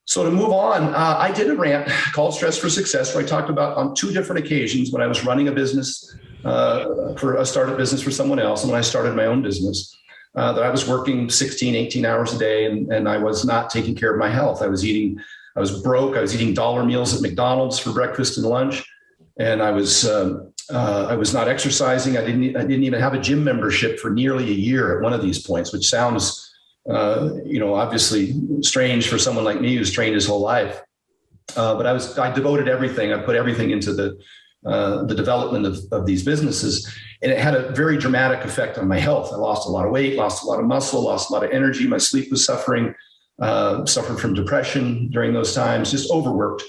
to move on, I did a rant called Stress for Success, where I talked about on 2 different occasions when I was running a business, for a startup business for someone else, and when I started my own business, that I was working 16, 18 hours a day, and I was not taking care of my health. I was broke. I was eating dollar meals at McDonald's for breakfast and lunch, and I was not exercising. I didn't even have a gym membership for nearly a year at one of these points, which sounds, obviously strange for someone like me who's trained his whole life. But I devoted everything. I put everything into the development of these businesses, and it had a very dramatic effect on my health. I lost a lot of weight, lost a lot of muscle, lost a lot of energy. My sleep was suffering. Suffered from depression during those times, just overworked.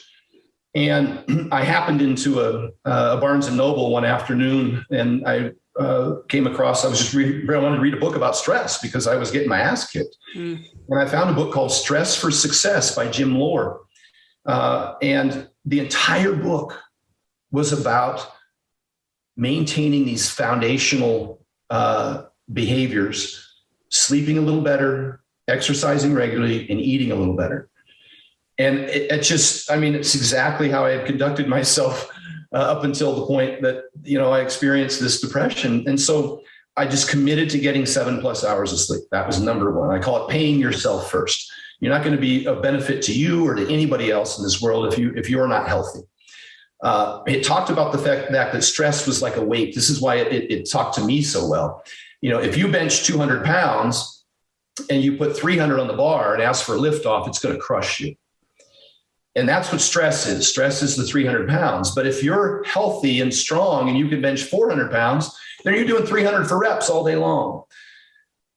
And I happened into a Barnes and Noble one afternoon, and I came across, I wanted to read a book about stress because I was getting my ass kicked. And I found a book called Stress for Success by Jim Lohr. And the entire book was about maintaining these foundational behaviors, sleeping a little better, exercising regularly, and eating a little better. And it's exactly how I had conducted myself up until the point that, I experienced this depression. And so I just committed to getting 7+ hours of sleep. That was number one. I call it paying yourself first. You're not going to be of benefit to you or to anybody else in this world if you're not healthy. It talked about the fact that stress was like a weight. This is why it talked to me so well. If you bench 200 pounds, and you put 300 on the bar and ask for a lift off, it's going to crush you. And that's what stress is. Stress is the 300 pounds. But if you're healthy and strong and you can bench 400 pounds, then you're doing 300 for reps all day long.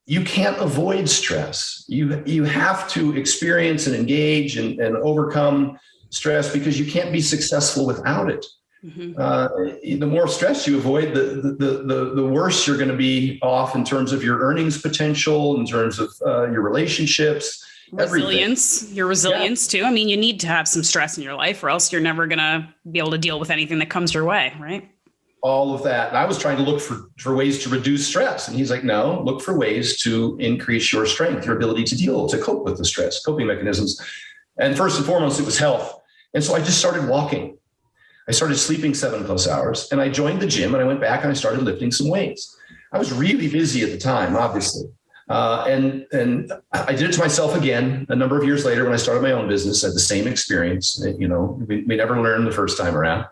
You can't avoid stress. You have to experience and engage and overcome stress, because you can't be successful without it. Mm-hmm. The more stress you avoid, the worse you're going to be off in terms of your earnings potential, in terms of your relationships, resilience, everything. Your resilience too. I mean, you need to have some stress in your life, or else you're never going to be able to deal with anything that comes your way, right? All of that. And I was trying to look for ways to reduce stress. And he's like, no, look for ways to increase your strength, your ability to cope with the stress, coping mechanisms. And first and foremost, it was health. And so I just started walking. I started sleeping 7+ hours, and I joined the gym, and I went back and I started lifting some weights. I was really busy at the time, obviously. And I did it to myself again a number of years later when I started my own business. I had the same experience. We never learned the first time around.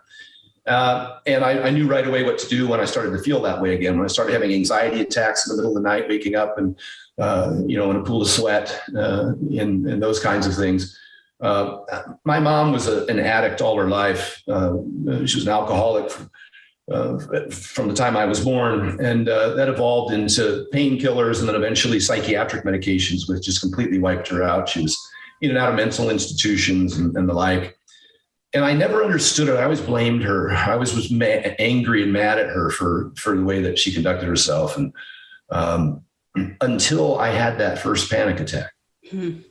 And I knew right away what to do when I started to feel that way again, when I started having anxiety attacks in the middle of the night, waking up and, in a pool of sweat and those kinds of things. My mom was an addict all her life. She was an alcoholic from the time I was born, and that evolved into painkillers and then eventually psychiatric medications, which just completely wiped her out. She was in and out of mental institutions and the like. And I never understood it. I always blamed her. I was angry and mad at her for the way that she conducted herself. And until I had that first panic attack. Hmm.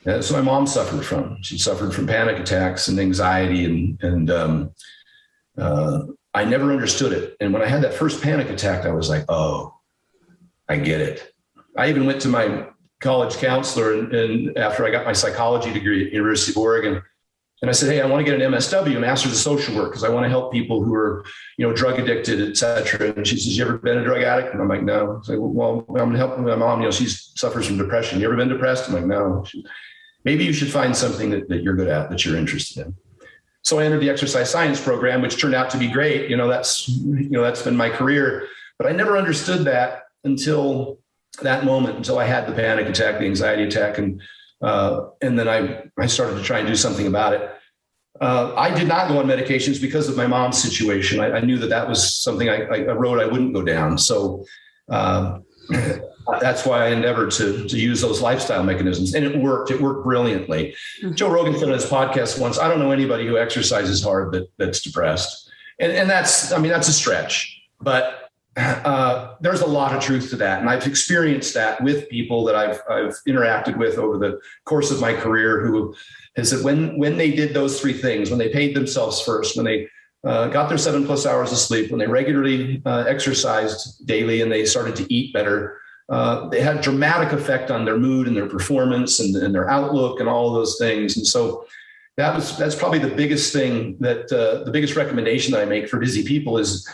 That's what my mom suffered from. She suffered from panic attacks and anxiety, and I never understood it. And when I had that first panic attack, I was like, oh, I get it. I even went to my college counselor and after I got my psychology degree at University of Oregon, and I said, hey, I want to get an MSW, Master's of Social Work, because I want to help people who are, drug addicted, et cetera. And she says, you ever been a drug addict? And I'm like, no. I say, well, I'm going to help my mom. She suffers from depression. You ever been depressed? I'm like, no. Maybe you should find something that you're good at, that you're interested in. So I entered the exercise science program, which turned out to be great. That's been my career, but I never understood that until that moment, until I had the panic attack, the anxiety attack. And then I started to try and do something about it. I did not go on medications because of my mom's situation. I knew that was something a road I wouldn't go down. So that's why I endeavored to use those lifestyle mechanisms, and it worked. It worked brilliantly. Mm-hmm. Joe Rogan said on his podcast once, I don't know anybody who exercises hard that's depressed. And that's a stretch, but there's a lot of truth to that. And I've experienced that with people that I've interacted with over the course of my career who has said when they did those three things, when they paid themselves first, when they got their 7+ hours of sleep, when they regularly exercised daily and they started to eat better, they had a dramatic effect on their mood and their performance and their outlook and all of those things. And so that's probably the biggest thing that the biggest recommendation that I make for busy people is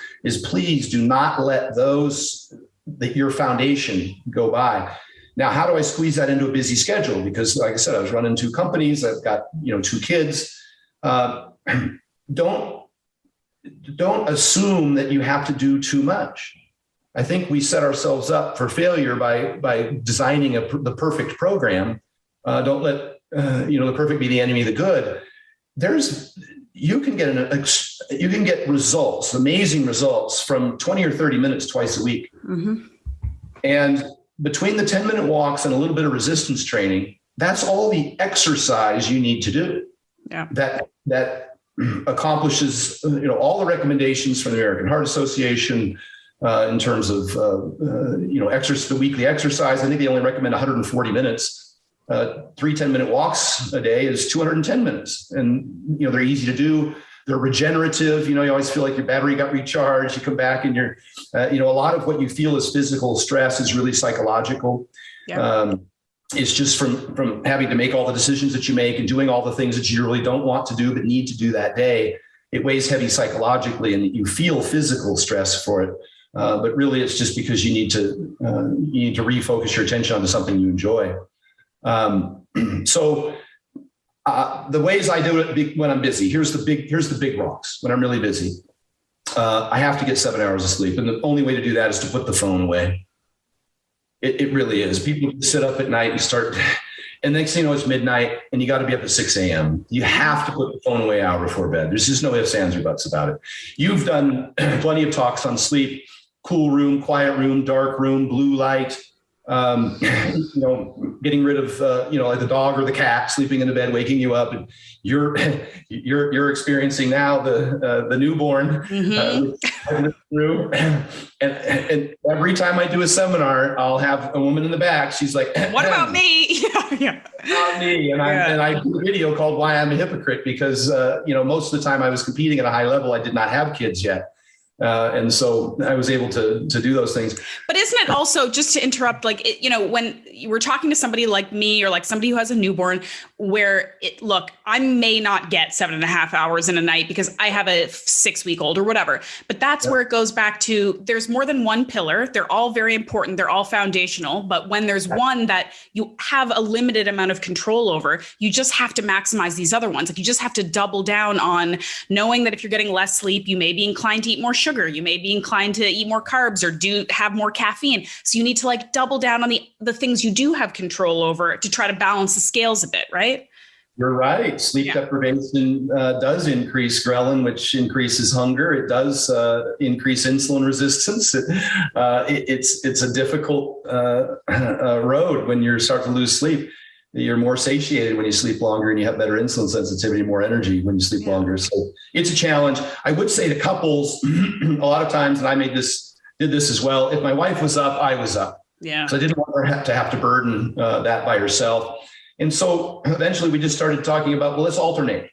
please do not let your foundation go by. Now, how do I squeeze that into a busy schedule? Because like I said, I was running 2 companies. I've got, 2 kids. Don't assume that you have to do too much. I think we set ourselves up for failure by designing the perfect program. Don't let the perfect be the enemy of the good. You can get results, amazing results from 20 or 30 minutes twice a week. Mm-hmm. And between the 10-minute walks and a little bit of resistance training, that's all the exercise you need to do. Yeah. That accomplishes, all the recommendations from the American Heart Association in terms of, the weekly exercise. I think they only recommend 140 minutes. 3 10-minute walks a day is 210 minutes. And, they're easy to do. They're regenerative. You always feel like your battery got recharged. You come back and you're, a lot of what you feel is physical stress is really psychological. Yeah. It's just from having to make all the decisions that you make and doing all the things that you really don't want to do, but need to do that day. It weighs heavy psychologically and you feel physical stress for it. But really it's just because you need to refocus your attention onto something you enjoy. So the ways I do it when I'm busy, here's the big rocks. When I'm really busy, I have to get 7 hours of sleep. And the only way to do that is to put the phone away. It really is. People sit up at night and and next thing you know, it's midnight and you got to be up at 6 a.m. You have to put the phone away an hour before bed. There's just no ifs, ands, or buts about it. You've done plenty of talks on sleep, cool room, quiet room, dark room, blue light, getting rid of, like the dog or the cat sleeping in the bed, waking you up, and you're experiencing now the newborn. Mm-hmm. And every time I do a seminar, I'll have a woman in the back. She's like, "What about me?" Yeah. Not me. And I do a video called "Why I'm a Hypocrite" because most of the time I was competing at a high level. I did not have kids yet. And so I was able to do those things. But isn't it also, just to interrupt, when you were talking to somebody like me or like somebody who has a newborn where I may not get 7.5 hours in a night because I have a 6-week-old or whatever, but that's where it goes back to, there's more than one pillar. They're all very important. They're all foundational. But when there's one that you have a limited amount of control over, you just have to maximize these other ones. Like you just have to double down on knowing that if you're getting less sleep, you may be inclined to eat more sugar. You may be inclined to eat more carbs or have more caffeine. So you need to double down on the things you do have control over to try to balance the scales a bit, right? You're right. Sleep deprivation does increase ghrelin, which increases hunger. It does increase insulin resistance. It's a difficult road when you start to lose sleep. You're more satiated when you sleep longer, and you have better insulin sensitivity, more energy when you sleep longer. So it's a challenge. I would say to couples, a lot of times, and I did this as well. If my wife was up, I was up. Yeah. So I didn't want her to have to burden that by herself. And so eventually we just started talking about, well, let's alternate.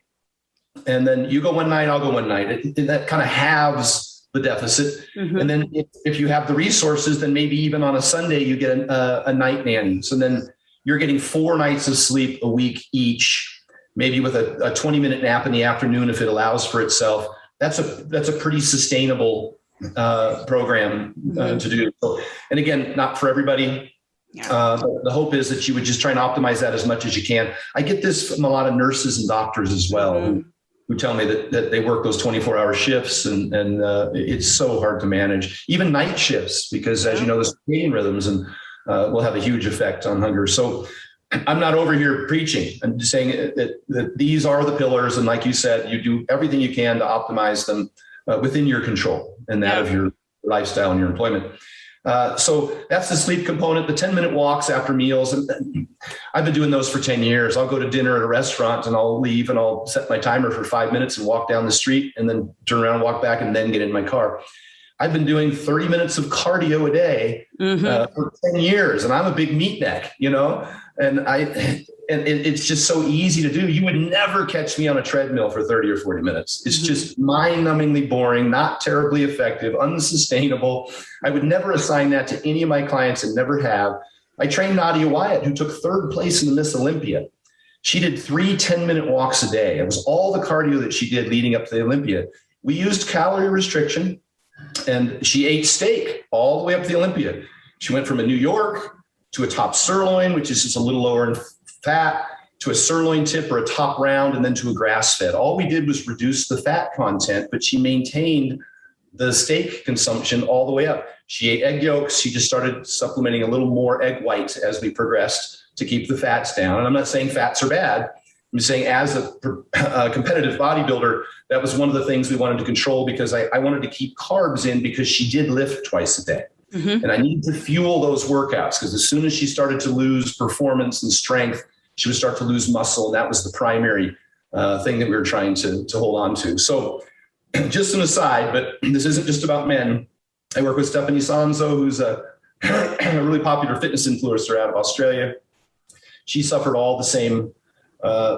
And then you go one night, I'll go one night. That kind of halves the deficit. Mm-hmm. And then if you have the resources, then maybe even on a Sunday, you get a night nanny. So then you're getting 4 nights of sleep a week each, maybe with a 20-minute nap in the afternoon if it allows for itself. That's a pretty sustainable program to do. So, and again, not for everybody. Yeah. The hope is that you would just try and optimize that as much as you can. I get this from a lot of nurses and doctors as well, who who tell me that they work those 24-hour shifts, and it's so hard to manage, even night shifts, because as you know, the circadian rhythms and will have a huge effect on hunger. So I'm not over here preaching. I'm just saying that these are the pillars. And like you said, you do everything you can to optimize them within your control and that of your lifestyle and your employment. So that's the sleep component, the 10-minute walks after meals. And I've been doing those for 10 years. I'll go to dinner at a restaurant and I'll leave and I'll set my timer for 5 minutes and walk down the street and then turn around and walk back and then get in my car. I've been doing 30 minutes of cardio a day for 10 years. And I'm a big meatneck, and it's just so easy to do. You would never catch me on a treadmill for 30 or 40 minutes. It's just mind-numbingly boring, not terribly effective, unsustainable. I would never assign that to any of my clients and never have. I trained Nadia Wyatt, who took third place in the Miss Olympia. She did 3 10-minute walks a day. It was all the cardio that she did leading up to the Olympia. We used calorie restriction, and she ate steak all the way up to the Olympia. She went from a New York to a top sirloin, which is just a little lower in fat, to a sirloin tip or a top round, and then to a grass-fed. All we did was reduce the fat content, but she maintained the steak consumption all the way up. She ate egg yolks. She just started supplementing a little more egg white as we progressed to keep the fats down. And I'm not saying fats are bad. I'm saying as a competitive bodybuilder, that was one of the things we wanted to control, because I wanted to keep carbs in, because she did lift twice a day. And I needed to fuel those workouts, because as soon as she started to lose performance and strength, she would start to lose muscle. And that was the primary thing that we were trying to hold on to. So just an aside, but this isn't just about men. I work with Stephanie Sanzo, who's a really popular fitness influencer out of Australia. She suffered all the same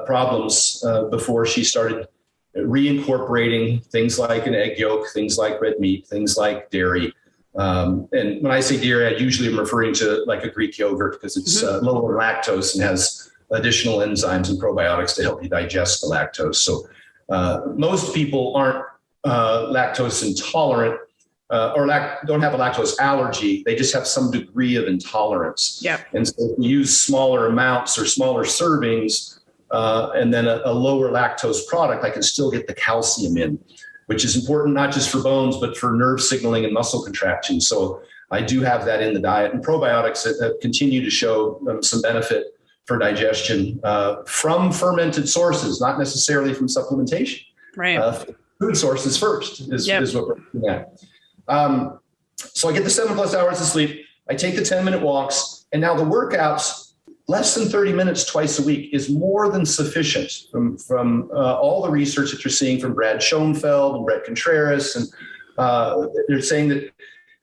problems before she started reincorporating things like an egg yolk, things like red meat, things like dairy. And when I say dairy, I usually am referring to like a Greek yogurt, because it's lower in lactose and has additional enzymes and probiotics to help you digest the lactose. So most people aren't lactose intolerant or don't have a lactose allergy. They just have some degree of intolerance. And so if you use smaller amounts or smaller servings and then a lower lactose product, I can still get the calcium in, which is important not just for bones, but for nerve signaling and muscle contraction. So I do have that in the diet, and probiotics that continue to show some benefit for digestion from fermented sources, not necessarily from supplementation. Food sources first is what we're looking at. So I get the 7+ hours of sleep. I take the 10-minute walks, and now the workouts, less than 30 minutes twice a week, is more than sufficient from all the research that you're seeing from Brad Schoenfeld and Brett Contreras. And they're saying that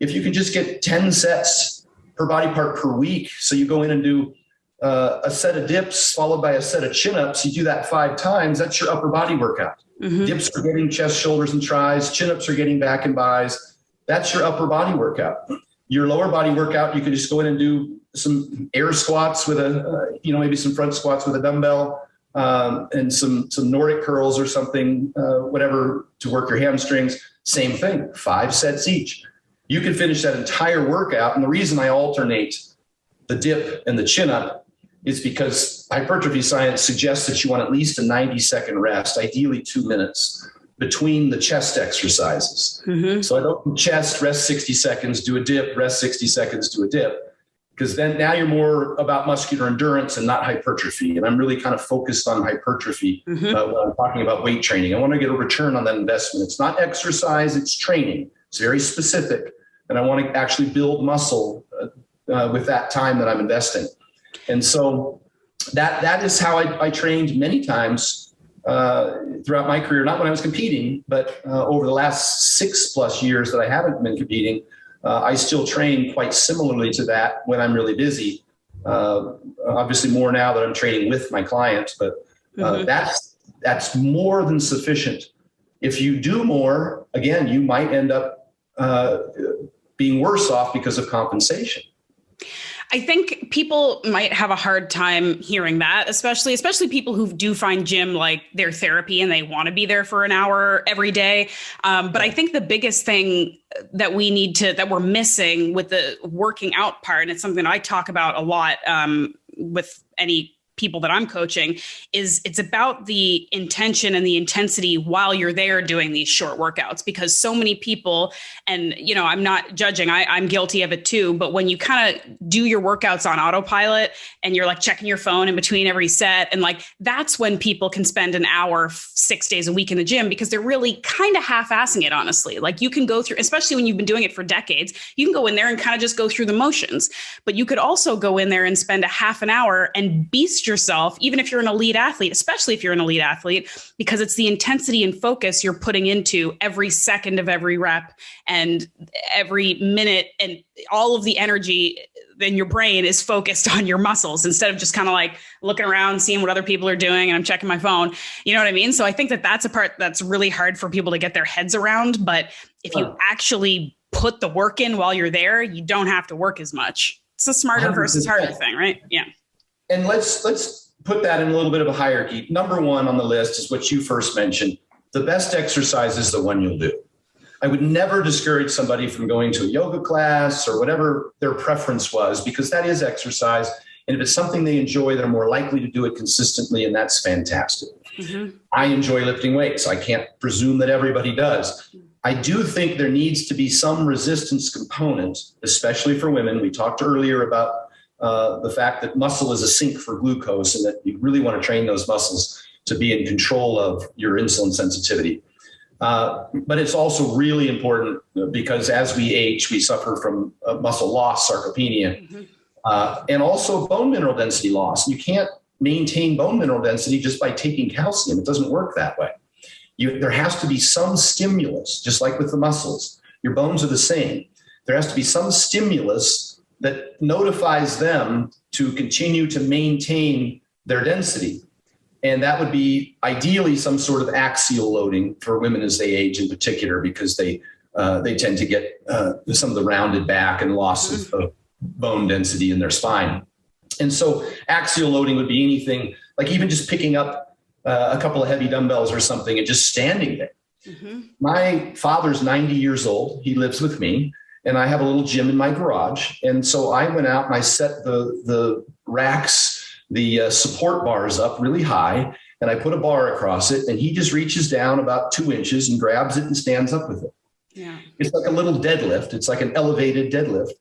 if you can just get 10 sets per body part per week, so you go in and do a set of dips followed by a set of chin-ups, you do that 5 times, that's your upper body workout. Dips are getting chest, shoulders, and tris. Chin-ups are getting back and bis. That's your upper body workout. Your lower body workout, you can just go in and do some air squats with maybe some front squats with a dumbbell and some Nordic curls or something, whatever, to work your hamstrings. Same thing, 5 sets each. You can finish that entire workout. And the reason I alternate the dip and the chin up is because hypertrophy science suggests that you want at least a 90-second rest, ideally 2 minutes, between the chest exercises. So I don't do chest, rest 60 seconds, do a dip, rest 60 seconds, do a dip, because then now you're more about muscular endurance and not hypertrophy. And I'm really kind of focused on hypertrophy when I'm talking about weight training. I want to get a return on that investment. It's not exercise, it's training. It's very specific. And I want to actually build muscle with that time that I'm investing. And so that is how I trained many times throughout my career, not when I was competing, but over the last 6+ years that I haven't been competing, I still train quite similarly to that when I'm really busy. Obviously more now that I'm training with my clients, but that's more than sufficient. If you do more, again, you might end up being worse off because of compensation. I think people might have a hard time hearing that, especially people who do find gym like their therapy and they want to be there for an hour every day. But I think the biggest thing that we're missing with the working out part, and it's something I talk about a lot with any people that I'm coaching is it's about the intention and the intensity while you're there doing these short workouts, because so many people, and, you know, I'm not judging, I'm guilty of it too, but when you kind of do your workouts on autopilot and you're like checking your phone in between every set, and like, that's when people can spend an hour 6 days a week in the gym, because they're really kind of half-assing it, honestly. Like, you can go through, especially when you've been doing it for decades, you can go in there and kind of just go through the motions, but you could also go in there and spend a half an hour and beast yourself, even if you're an elite athlete, especially if you're an elite athlete, because it's the intensity and focus you're putting into every second of every rep and every minute, and all of the energy in your brain is focused on your muscles instead of just kind of like looking around, seeing what other people are doing, and I'm checking my phone. You know what I mean? So I think that that's a part that's really hard for people to get their heads around. But if you actually put the work in while you're there, you don't have to work as much. It's a smarter 100%. Versus harder thing, right? Yeah. And let's put that in a little bit of a hierarchy. Number one on the list is what you first mentioned. The best exercise is the one you'll do. I would never discourage somebody from going to a yoga class or whatever their preference was, because that is exercise. And if it's something they enjoy, they're more likely to do it consistently. And that's fantastic. Mm-hmm. I enjoy lifting weights. I can't presume that everybody does. I do think there needs to be some resistance component, especially for women. We talked earlier about the fact that muscle is a sink for glucose, and that you really want to train those muscles to be in control of your insulin sensitivity. But it's also really important because as we age, we suffer from muscle loss, sarcopenia, and also bone mineral density loss. You can't maintain bone mineral density just by taking calcium. It doesn't work that way. There has to be some stimulus, just like with the muscles. Your bones are the same. There has to be some stimulus that notifies them to continue to maintain their density. And that would be ideally some sort of axial loading for women as they age in particular, because they tend to get some of the rounded back and loss of bone density in their spine. And so axial loading would be anything like even just picking up a couple of heavy dumbbells or something and just standing there. Mm-hmm. My father's 90 years old. He lives with me. And I have a little gym in my garage. And so I went out and I set the racks, the support bars up really high, and I put a bar across it, and he just reaches down about 2 inches and grabs it and stands up with it. Yeah. It's like a little deadlift. It's like an elevated deadlift.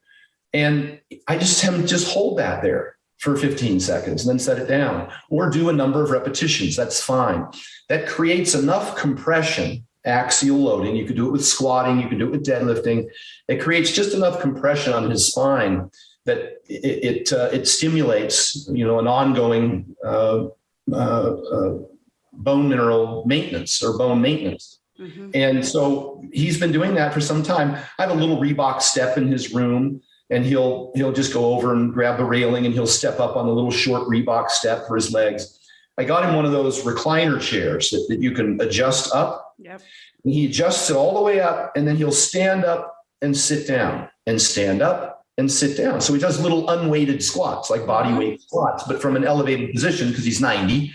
And I just have him just hold that there for 15 seconds and then set it down, or do a number of repetitions. That's fine. That creates enough compression. Axial loading. You could do it with squatting. You could do it with deadlifting. It creates just enough compression on his spine that it stimulates, an ongoing bone mineral maintenance or bone maintenance. Mm-hmm. And so he's been doing that for some time. I have a little Reebok step in his room, and he'll just go over and grab the railing, and he'll step up on a little short Reebok step for his legs. I got him one of those recliner chairs that you can adjust up. Yep. And he adjusts it all the way up, and then he'll stand up and sit down and stand up and sit down. So he does little unweighted squats, like body weight squats, but from an elevated position because he's 90.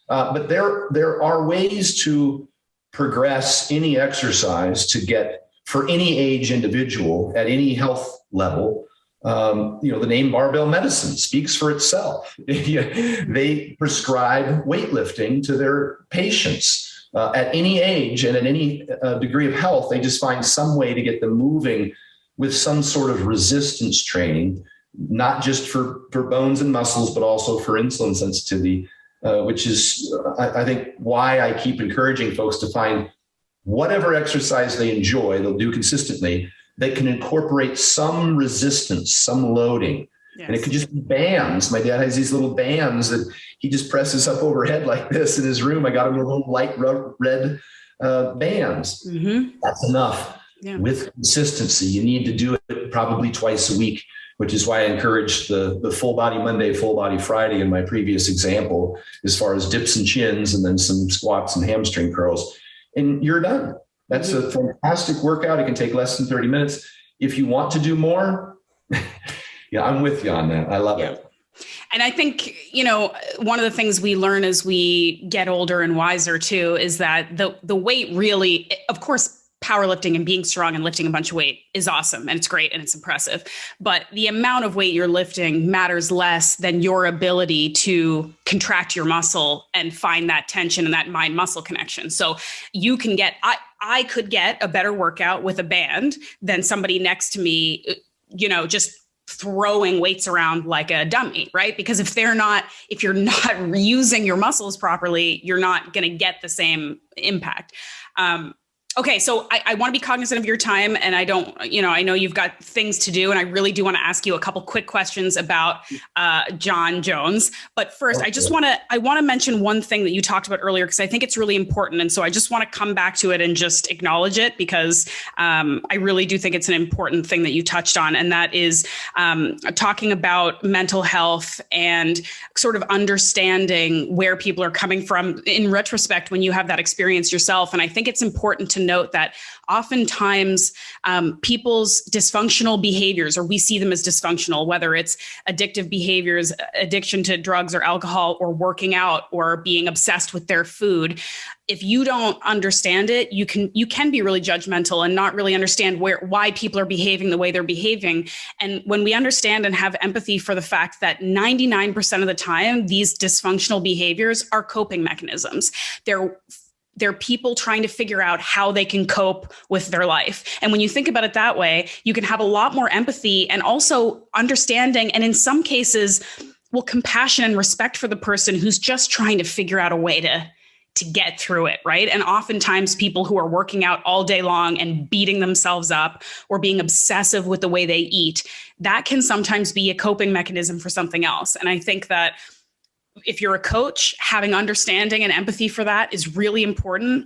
But there are ways to progress any exercise to get, for any age individual at any health level. The name barbell medicine speaks for itself. They prescribe weightlifting to their patients at any age and at any degree of health. They just find some way to get them moving with some sort of resistance training, not just for bones and muscles, but also for insulin sensitivity, which is, I think, why I keep encouraging folks to find whatever exercise they enjoy, they'll do consistently, that can incorporate some resistance, some loading. Yes. And it could just be bands. My dad has these little bands that he just presses up overhead like this in his room. I got him little light red bands. Mm-hmm. That's enough. Yeah. With consistency. You need to do it probably twice a week, which is why I encouraged the full body Monday, full body Friday in my previous example, as far as dips and chins and then some squats and hamstring curls. And you're done. That's a fantastic workout. It can take less than 30 minutes. If you want to do more, yeah, I'm with you on that. I love it. And I think, one of the things we learn as we get older and wiser too, is that the weight really, of course, powerlifting and being strong and lifting a bunch of weight is awesome and it's great and it's impressive. But the amount of weight you're lifting matters less than your ability to contract your muscle and find that tension and that mind muscle connection. So you can get, I could get a better workout with a band than somebody next to me, just throwing weights around like a dummy, right? Because if you're not using your muscles properly, you're not going to get the same impact. Okay. So I want to be cognizant of your time, and I know you've got things to do, and I really do want to ask you a couple quick questions about John Jones. But first, I want to mention one thing that you talked about earlier, because I think it's really important. And so I just want to come back to it and just acknowledge it, because I really do think it's an important thing that you touched on. And that is talking about mental health and sort of understanding where people are coming from in retrospect when you have that experience yourself. And I think it's important to note that oftentimes people's dysfunctional behaviors, or we see them as dysfunctional, whether it's addictive behaviors, addiction to drugs or alcohol, or working out, or being obsessed with their food. If you don't understand it, you can be really judgmental and not really understand why people are behaving the way they're behaving. And when we understand and have empathy for the fact that 99% of the time, these dysfunctional behaviors are coping mechanisms. They're people trying to figure out how they can cope with their life. And when you think about it that way, you can have a lot more empathy and also understanding, and in some cases, compassion and respect for the person who's just trying to figure out a way to get through it, right? And oftentimes people who are working out all day long and beating themselves up or being obsessive with the way they eat, that can sometimes be a coping mechanism for something else. And I think that if you're a coach, having understanding and empathy for that is really important.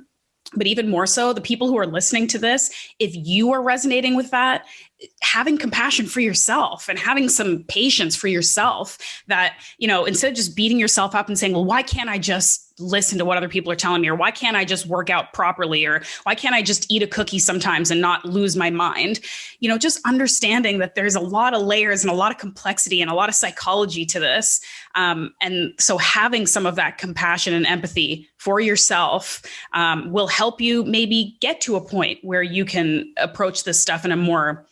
But even more so, the people who are listening to this, if you are resonating with that, having compassion for yourself and having some patience for yourself, that, instead of just beating yourself up and saying, well, why can't I just listen to what other people are telling me? Or why can't I just work out properly? Or why can't I just eat a cookie sometimes and not lose my mind? Just understanding that there's a lot of layers and a lot of complexity and a lot of psychology to this. And so having some of that compassion and empathy for yourself will help you maybe get to a point where you can approach this stuff in a more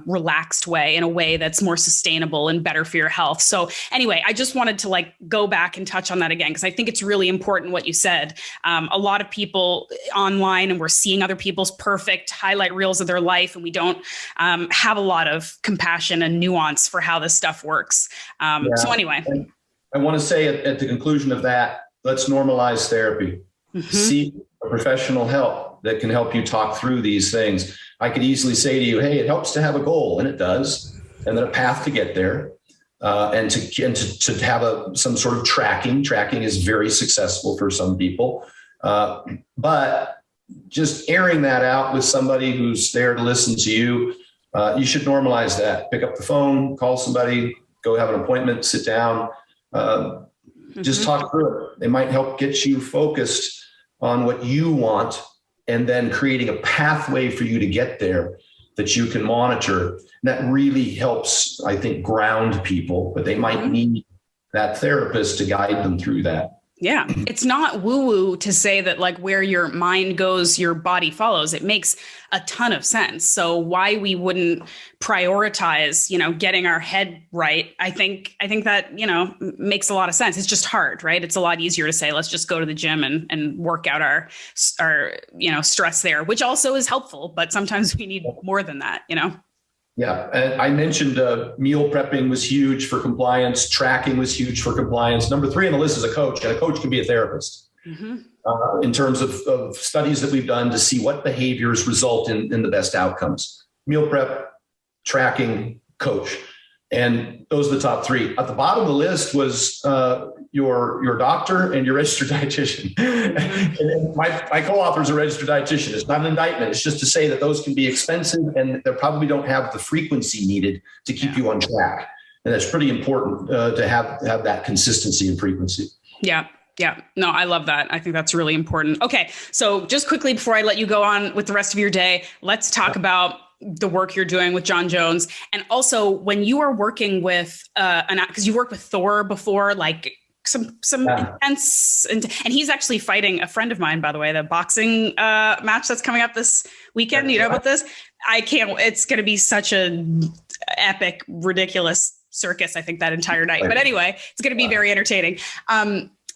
relaxed way, in a way that's more sustainable and better for your health. So anyway, I just wanted to go back and touch on that again, because I think it's really important what you said. A lot of people online, and we're seeing other people's perfect highlight reels of their life, and we don't have a lot of compassion and nuance for how this stuff works. So anyway. And I want to say at the conclusion of that, let's normalize therapy. Mm-hmm. Seek a professional help that can help you talk through these things. I could easily say to you, hey, it helps to have a goal, and it does, and then a path to get there, and to have some sort of tracking. Tracking is very successful for some people, but just airing that out with somebody who's there to listen to you, you should normalize that. Pick up the phone, call somebody, go have an appointment, sit down, just talk through it. They might help get you focused on what you want, and then creating a pathway for you to get there that you can monitor. And that really helps, I think, ground people, but they might need that therapist to guide them through that. Yeah. It's not woo-woo to say that where your mind goes, your body follows. It makes a ton of sense. So why we wouldn't prioritize, getting our head right. I think that, makes a lot of sense. It's just hard, right? It's a lot easier to say, let's just go to the gym and work out our stress there, which also is helpful, but sometimes we need more than that, Yeah. And I mentioned meal prepping was huge for compliance. Tracking was huge for compliance. Number 3 on the list is a coach, and a coach can be a therapist. In terms of studies that we've done to see what behaviors result in the best outcomes. Meal prep, tracking, coach. And those are the top 3. At the bottom of the list was your doctor and your registered dietitian. And my co-author is a registered dietitian. It's not an indictment. It's just to say that those can be expensive, and they probably don't have the frequency needed to keep you on track. And that's pretty important to have that consistency and frequency. Yeah. Yeah. No, I love that. I think that's really important. Okay. So just quickly, before I let you go on with the rest of your day, let's talk about the work you're doing with John Jones. And also when you are working with, because you worked with Thor before, some intense, and he's actually fighting a friend of mine, by the way, the boxing match that's coming up this weekend. You know about this? I can't, it's going to be such an epic, ridiculous circus, I think, that entire night. But anyway, it's going to be very entertaining.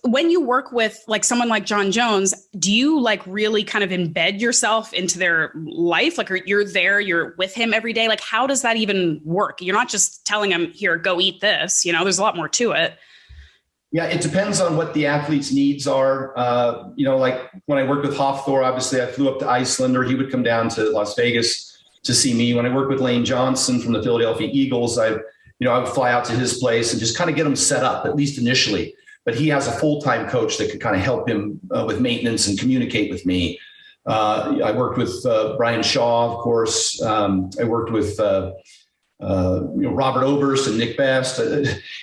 When you work with like someone like John Jones, do you like really kind of embed yourself into their life? Like you're there, you're with him every day. Like, how does that even work? You're not just telling him, here, go eat this, you know, there's a lot more to it. Yeah, it depends on what the athlete's needs are. You know, like when I worked with Hofthor, obviously I flew up to Iceland, or he would come down to Las Vegas to see me. When I worked with Lane Johnson from the Philadelphia Eagles, I would fly out to his place and just kind of get him set up, at least initially. But he has a full-time coach that could kind of help him with maintenance and communicate with me. I worked with Brian Shaw, of course. I worked with Robert Oberst and Nick Best.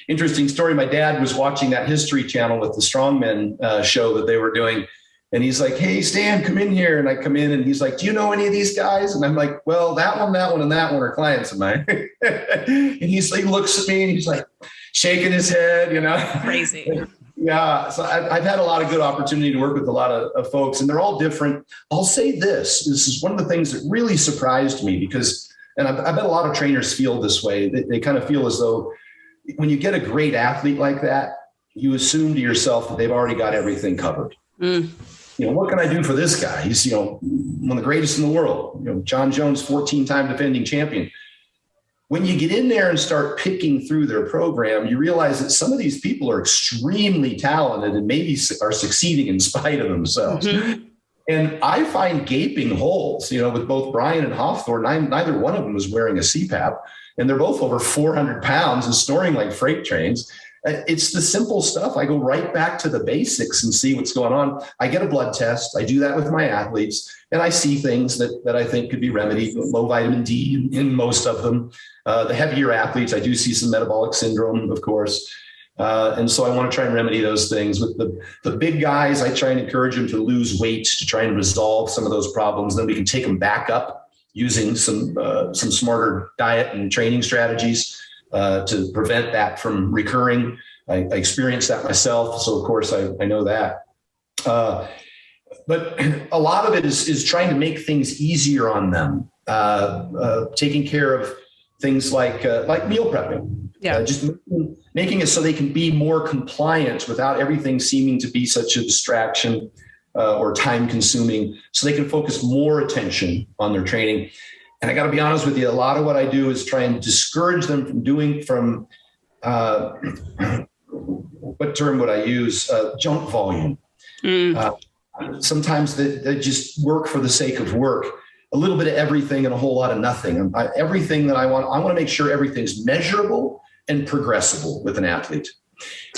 Interesting story. My dad was watching that History Channel with the Strongmen show that they were doing. And he's like, hey, Stan, come in here. And I come in and he's like, do you know any of these guys? And I'm like, well, that one, and that one are clients of mine. And he looks at me and he's like shaking his head, you know. Crazy. Yeah. So I've had a lot of good opportunity to work with a lot of folks, and they're all different. I'll say this is one of the things that really surprised me, because, and I bet a lot of trainers feel this way. They kind of feel as though when you get a great athlete like that, you assume to yourself that they've already got everything covered. You know, what can I do for this guy? He's, you know, one of the greatest in the world. You know, John Jones, 14-time defending champion. When you get in there and start picking through their program, you realize that some of these people are extremely talented and maybe are succeeding in spite of themselves. Mm-hmm. And I find gaping holes, you know, with both Brian and Hofthor. Neither one of them was wearing a CPAP, and they're both over 400 pounds and snoring like freight trains. It's the simple stuff. I go right back to the basics and see what's going on. I get a blood test. I do that with my athletes, and I see things that I think could be remedied. Low vitamin D in most of them. The heavier athletes, I do see some metabolic syndrome, of course. And so I want to try and remedy those things. With the big guys, I try and encourage them to lose weight to try and resolve some of those problems. Then we can take them back up using some smarter diet and training strategies to prevent that from recurring. I experienced that myself, so of course I know that. But a lot of it is trying to make things easier on them, taking care of things like meal prepping. Yeah, just making it so they can be more compliant without everything seeming to be such a distraction or time consuming, so they can focus more attention on their training. And I got to be honest with you, a lot of what I do is try and discourage them from what term would I use? Junk volume. Sometimes they just work for the sake of work. A little bit of everything and a whole lot of nothing. Everything that I want to make sure everything's measurable and progressible with an athlete.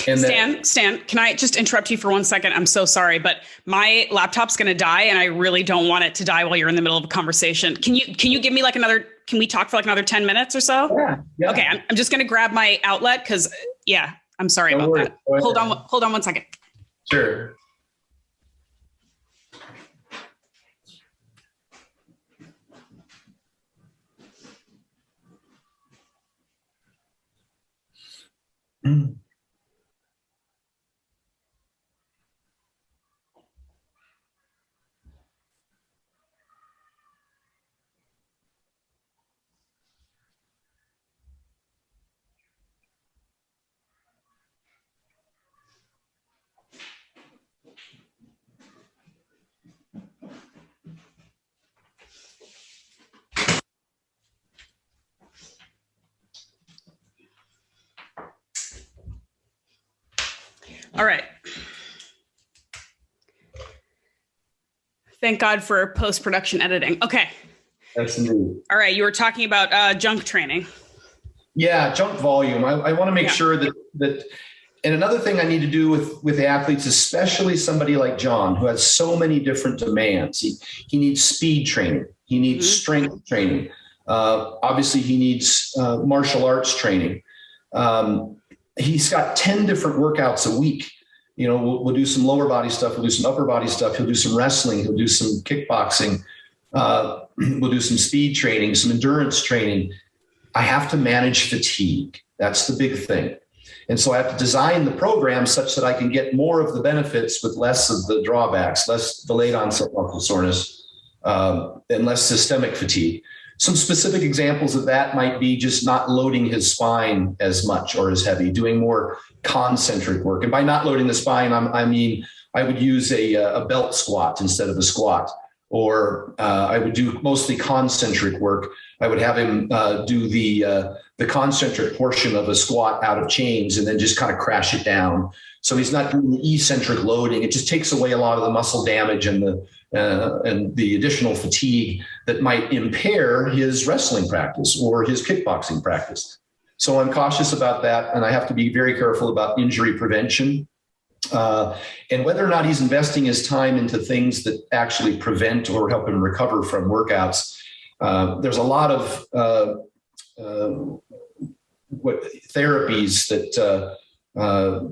And Stan, can I just interrupt you for 1 second? I'm so sorry, but my laptop's going to die, and I really don't want it to die while you're in the middle of a conversation. Can you give me can we talk for like another 10 minutes or so? Yeah. Okay. I'm just going to grab my outlet because I'm sorry about that. Hold on 1 second. Sure. All right. Thank God for post-production editing. Okay. Yes, indeed. All right. You were talking about junk training. Yeah, junk volume. I want to make sure that, and another thing I need to do with the athletes, especially somebody like John, who has so many different demands. He needs speed training. He needs strength training. Obviously, he needs martial arts training. He's got 10 different workouts a week. You know, we'll do some lower body stuff. We'll do some upper body stuff. He'll do some wrestling. He'll do some kickboxing. We'll do some speed training, some endurance training. I have to manage fatigue. That's the big thing. And so I have to design the program such that I can get more of the benefits with less of the drawbacks, less delayed onset muscle soreness, and less systemic fatigue. Some specific examples of that might be just not loading his spine as much or as heavy, doing more concentric work. And by not loading the spine, I mean, I would use a belt squat instead of a squat, or I would do mostly concentric work. I would have him do the concentric portion of a squat out of chains and then just kind of crash it down. So he's not doing the eccentric loading. It just takes away a lot of the muscle damage and the additional fatigue that might impair his wrestling practice or his kickboxing practice. So I'm cautious about that, and I have to be very careful about injury prevention. And whether or not he's investing his time into things that actually prevent or help him recover from workouts. There's a lot of therapies that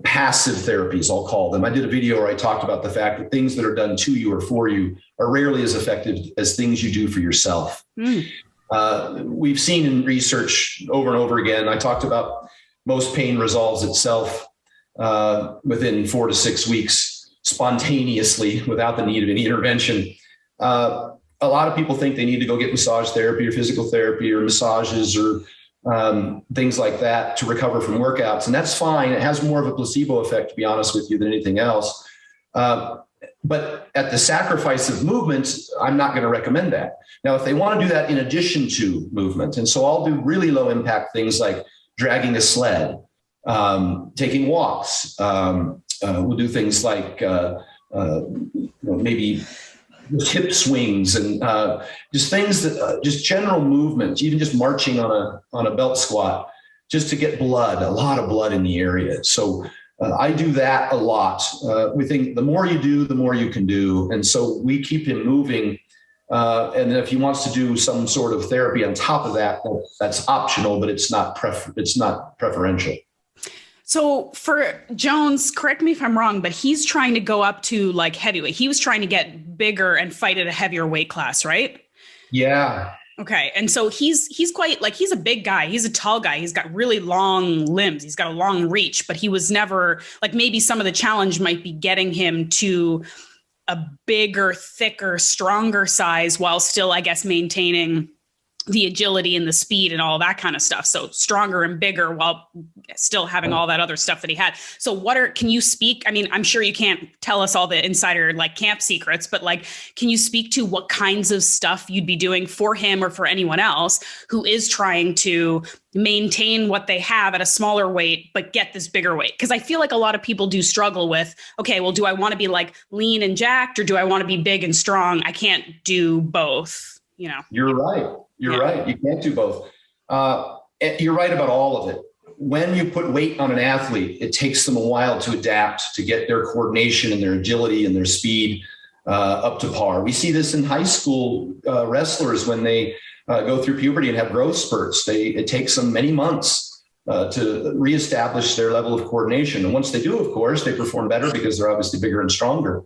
passive therapies, I'll call them. I did a video where I talked about the fact that things that are done to you or for you are rarely as effective as things you do for yourself. We've seen in research over and over again, I talked about most pain resolves itself within 4 to 6 weeks spontaneously without the need of any intervention. A lot of people think they need to go get massage therapy or physical therapy or massages or things like that to recover from workouts. And that's fine. It has more of a placebo effect, to be honest with you, than anything else. But at the sacrifice of movement, I'm not going to recommend that. Now, if they want to do that in addition to movement, and so I'll do really low impact things like dragging a sled, taking walks. We'll do things like maybe hip swings and just things that just general movements, even just marching on a belt squat, just to get blood, a lot of blood in the area. So I do that a lot. We think the more you do, the more you can do. And so we keep him moving. And then if he wants to do some sort of therapy on top of that, that's optional, but it's not preferential. So for Jones, correct me if I'm wrong, but he's trying to go up to like heavyweight. He was trying to get bigger and fight at a heavier weight class, right? Yeah. Okay. And so he's quite like, he's a big guy. He's a tall guy. He's got really long limbs. He's got a long reach, but he was never like, maybe some of the challenge might be getting him to a bigger, thicker, stronger size while still, I guess, maintaining the agility and the speed and all that kind of stuff. So stronger and bigger while still having all that other stuff that he had. So can you speak? I mean, I'm sure you can't tell us all the insider like camp secrets, but like, can you speak to what kinds of stuff you'd be doing for him or for anyone else who is trying to maintain what they have at a smaller weight, but get this bigger weight? Because I feel like a lot of people do struggle with, okay, well, do I want to be like lean and jacked or do I want to be big and strong? I can't do both, you know? You're right. You're right. You can't do both. You're right about all of it. When you put weight on an athlete, it takes them a while to adapt, to get their coordination and their agility and their speed up to par. We see this in high school wrestlers when they go through puberty and have growth spurts. It takes them many months to reestablish their level of coordination. And once they do, of course, they perform better because they're obviously bigger and stronger.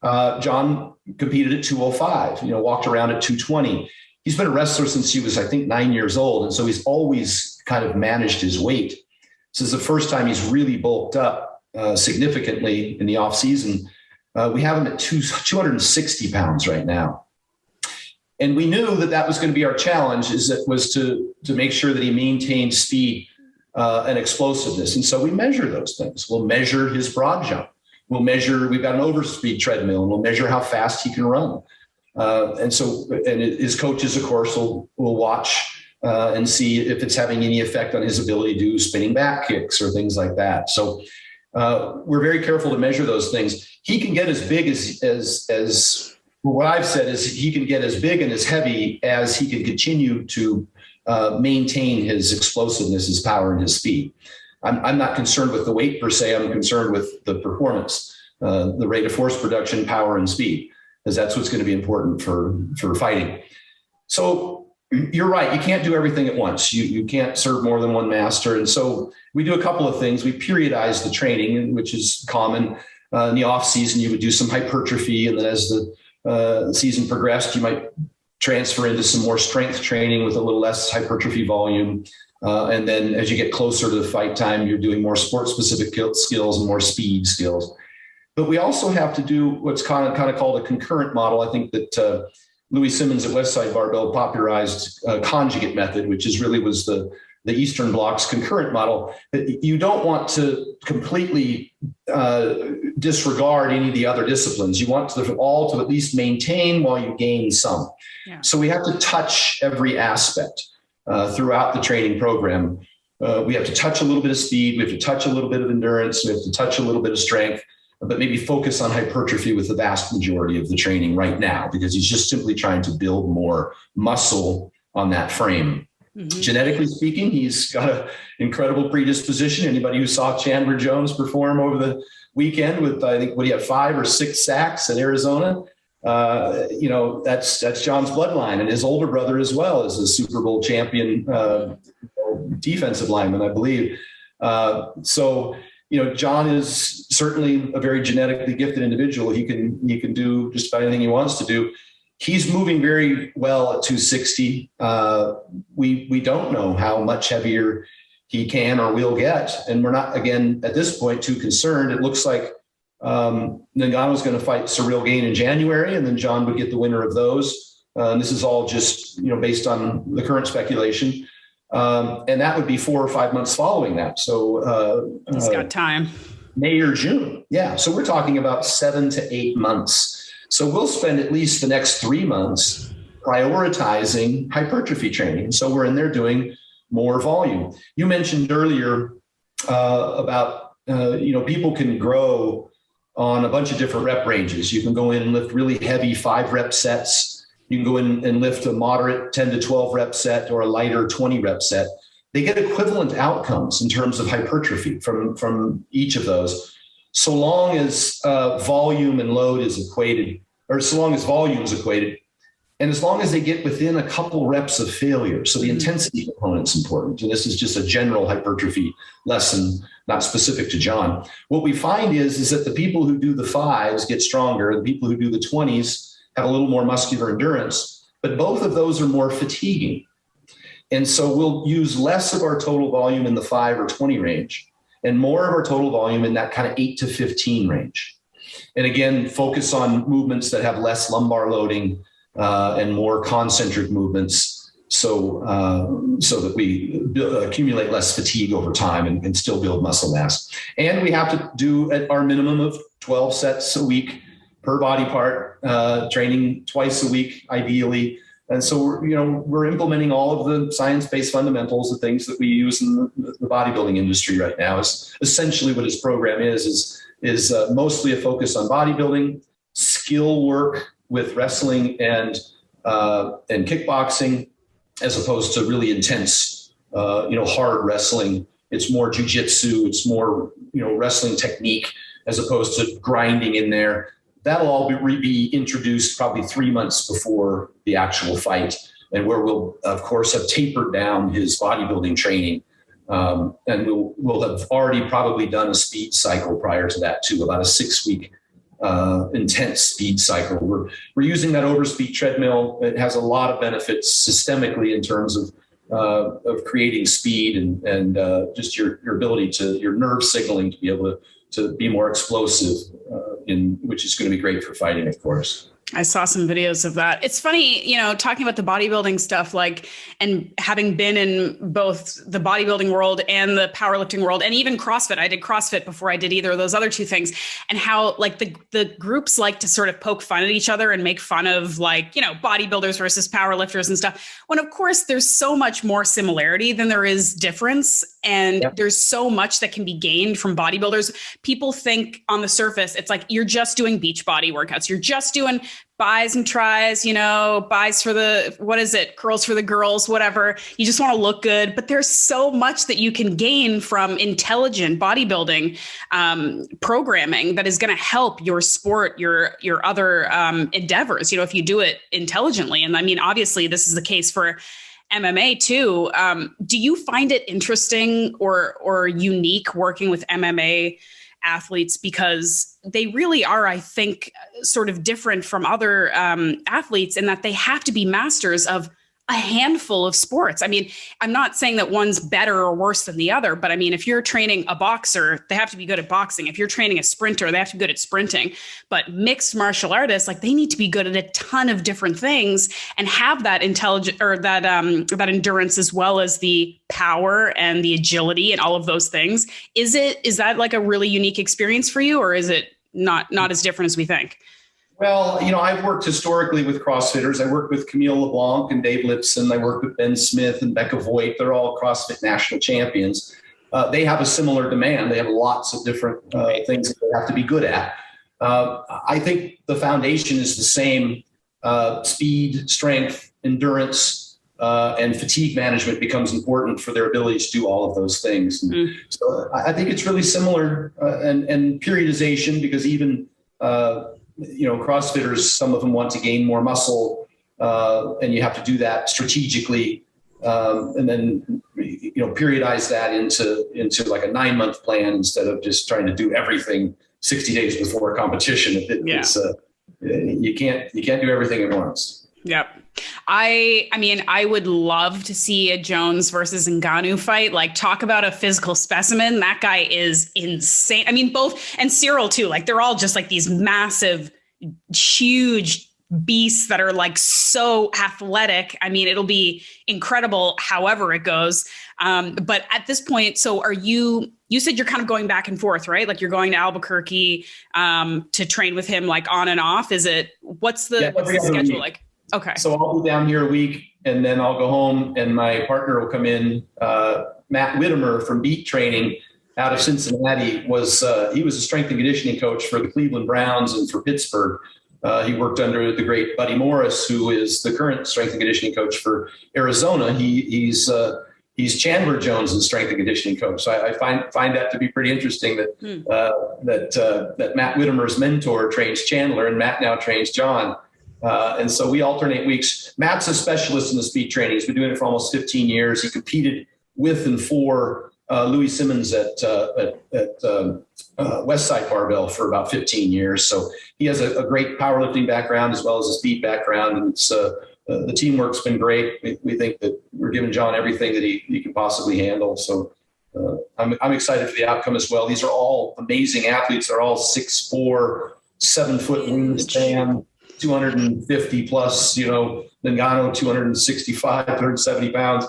John competed at 205, walked around at 220. He's been a wrestler since he was, I think, 9 years old. And so he's always kind of managed his weight. This is the first time he's really bulked up significantly in the off season. We have him at 260 pounds right now. And we knew that was going to be our challenge, was to make sure that he maintained speed and explosiveness. And so we measure those things. We'll measure his broad jump. We've got an overspeed treadmill, and we'll measure how fast he can run. And his coaches, of course, will watch and see if it's having any effect on his ability to do spinning back kicks or things like that. So we're very careful to measure those things. He can get as big as what I've said is he can get as big and as heavy as he can continue to maintain his explosiveness, his power, and his speed. I'm not concerned with the weight per se. I'm concerned with the performance, the rate of force production, power, and speed, because that's what's going to be important for fighting. So you're right. You can't do everything at once. You can't serve more than one master. And so we do a couple of things. We periodize the training, which is common. In the off season, you would do some hypertrophy. And then as the season progressed, you might transfer into some more strength training with a little less hypertrophy volume. And then as you get closer to the fight time, you're doing more sport specific skills and more speed skills. But we also have to do what's kind of called a concurrent model. I think that Louis Simmons at Westside Barbell popularized conjugate method, which was the Eastern Bloc's concurrent model. You don't want to completely disregard any of the other disciplines. You want them all to at least maintain while you gain some. Yeah. So we have to touch every aspect throughout the training program. We have to touch a little bit of speed. We have to touch a little bit of endurance. We have to touch a little bit of strength, but maybe focus on hypertrophy with the vast majority of the training right now, because he's just simply trying to build more muscle on that frame. Mm-hmm. Genetically speaking, he's got an incredible predisposition. Anybody who saw Chandler Jones perform over the weekend with, I think, what do you have, 5 or 6 sacks at Arizona? That's John's bloodline, and his older brother as well is a Super Bowl champion defensive lineman, I believe. John is certainly a very genetically gifted individual. He can do just about anything he wants to do. He's moving very well at 260. We don't know how much heavier he can or will get, and we're not, again, at this point, too concerned. It looks like Ngannou's going to fight Cyril Gain in January, and then John would get the winner of those. This is all just based on the current speculation, and that would be 4 or 5 months following that. So he's got time. May or June, yeah. So we're talking about 7 to 8 months. So we'll spend at least the next 3 months prioritizing hypertrophy training. So we're in there doing more volume. You mentioned earlier about people can grow on a bunch of different rep ranges. You can go in and lift really heavy 5-rep sets. You can go in and lift a moderate 10 to 12 rep set or a lighter 20 rep set. They get equivalent outcomes in terms of hypertrophy from each of those, so long as volume and load is equated, or so long as volume is equated, and as long as they get within a couple reps of failure. So the intensity component is important. And this is just a general hypertrophy lesson, not specific to John. What we find is that the people who do the 5s get stronger. The people who do the 20s have a little more muscular endurance, but both of those are more fatiguing. And so we'll use less of our total volume in the 5 or 20 range and more of our total volume in that kind of 8 to 15 range. And again, focus on movements that have less lumbar loading and more concentric movements, so that we accumulate less fatigue over time and still build muscle mass. And we have to do at our minimum of 12 sets a week per body part, training twice a week, ideally. And so we're implementing all of the science-based fundamentals, the things that we use in the bodybuilding industry right now. Is essentially what his program is mostly a focus on bodybuilding, skill work with wrestling and kickboxing, as opposed to really intense, hard wrestling. It's more jujitsu. It's more, wrestling technique as opposed to grinding in there. That'll all be introduced probably 3 months before the actual fight, and where we'll, of course, have tapered down his bodybuilding training. And we'll have already probably done a speed cycle prior to that too, about a 6-week intense speed cycle. We're using that overspeed treadmill. It has a lot of benefits systemically in terms of creating speed and just your ability to, your nerve signaling to be able to be more explosive, which is going to be great for fighting, of course. I saw some videos of that. It's funny, talking about the bodybuilding stuff, and having been in both the bodybuilding world and the powerlifting world, and even CrossFit. I did CrossFit before I did either of those other two things, and how the groups like to sort of poke fun at each other and make fun of bodybuilders versus powerlifters and stuff. When of course there's so much more similarity than there is difference. And there's so much that can be gained from bodybuilders. People think on the surface, it's like, you're just doing beach body workouts. You're just doing bis and tris, bis for curls for the girls, whatever. You just want to look good. But there's so much that you can gain from intelligent bodybuilding programming that is going to help your sport, your other endeavors, if you do it intelligently. And I mean, obviously, this is the case for MMA too. Do you find it interesting or unique working with MMA athletes because they really are, I think, sort of different from other athletes in that they have to be masters of a handful of sports. I mean, I'm not saying that one's better or worse than the other, but I mean, if you're training a boxer, they have to be good at boxing. If you're training a sprinter, they have to be good at sprinting. But mixed martial artists, like they need to be good at a ton of different things and have that intelligence or that endurance as well as the power and the agility and all of those things. Is that like a really unique experience for you, or is it not as different as we think? Well, I've worked historically with CrossFitters. I worked with Camille LeBlanc and Dave Lipson. I worked with Ben Smith and Becca Voigt. They're all CrossFit national champions. They have a similar demand. They have lots of different things that they have to be good at. I think the foundation is the same. Speed, strength, endurance, and fatigue management becomes important for their ability to do all of those things. So I think it's really similar and periodization, because even CrossFitters, some of them want to gain more muscle, and you have to do that strategically, and then periodize that into like a 9-month plan instead of just trying to do everything 60 days before a competition. You can't do everything at once. Yep. I mean, I would love to see a Jones versus Ngannou fight. Like, talk about a physical specimen. That guy is insane. I mean, both, and Cyril too. Like, they're all just like these massive, huge beasts that are like so athletic. I mean, it'll be incredible however it goes. But at this point, so you said you're kind of going back and forth, right? Like, you're going to Albuquerque to train with him, like on and off. What's the schedule like? Okay. So I'll be down here a week and then I'll go home and my partner will come in. Matt Whittemer from Beat Training out of Cincinnati he was a strength and conditioning coach for the Cleveland Browns and for Pittsburgh. He worked under the great Buddy Morris, who is the current strength and conditioning coach for Arizona. He's Chandler Jones' strength and conditioning coach. So I find that to be pretty interesting that Matt Whittemer's mentor trains Chandler and Matt now trains John. And so we alternate weeks. Matt's a specialist in the speed training. He's been doing it for almost 15 years. He competed with and for Louis Simmons at Westside Barbell for about 15 years. So he has a great powerlifting background as well as a speed background. And it's the teamwork's been great. We think that we're giving John everything that he can possibly handle. So I'm excited for the outcome as well. These are all amazing athletes. They're all 6'4", 7-foot wingspan, 250 plus, Ngannou 265, 270 pounds.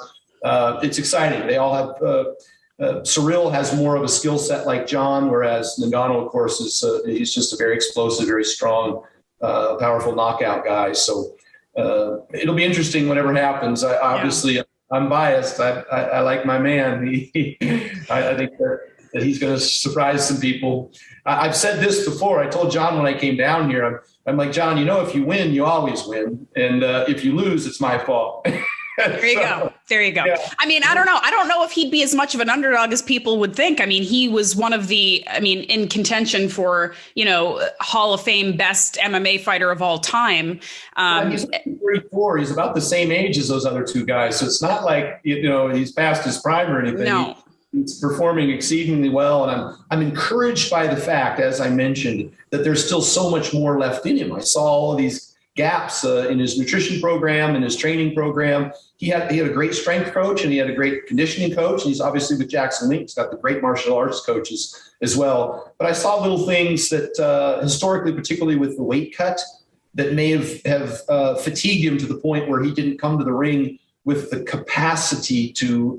It's exciting. They all have, Cyril has more of a skill set like John, whereas Ngannou, of course, he's just a very explosive, very strong, powerful knockout guy. So it'll be interesting whatever happens. I'm biased. I like my man. I think that he's going to surprise some people. I've said this before. I told John when I came down here, I'm like, John, if you win, you always win. And if you lose, it's my fault. There you go. Yeah. I mean, I don't know if he'd be as much of an underdog as people would think. I mean, he was one of in contention for, Hall of Fame best MMA fighter of all time. He's 34. He's about the same age as those other two guys. So it's not like, he's past his prime or anything. No. He's performing exceedingly well. And I'm encouraged by the fact, as I mentioned, that there's still so much more left in him. I saw all of these gaps in his nutrition program and his training program. He had a great strength coach and he had a great conditioning coach. And he's obviously with Jackson Link. He's got the great martial arts coaches as well. But I saw little things that historically, particularly with the weight cut, that may have fatigued him to the point where he didn't come to the ring with the capacity to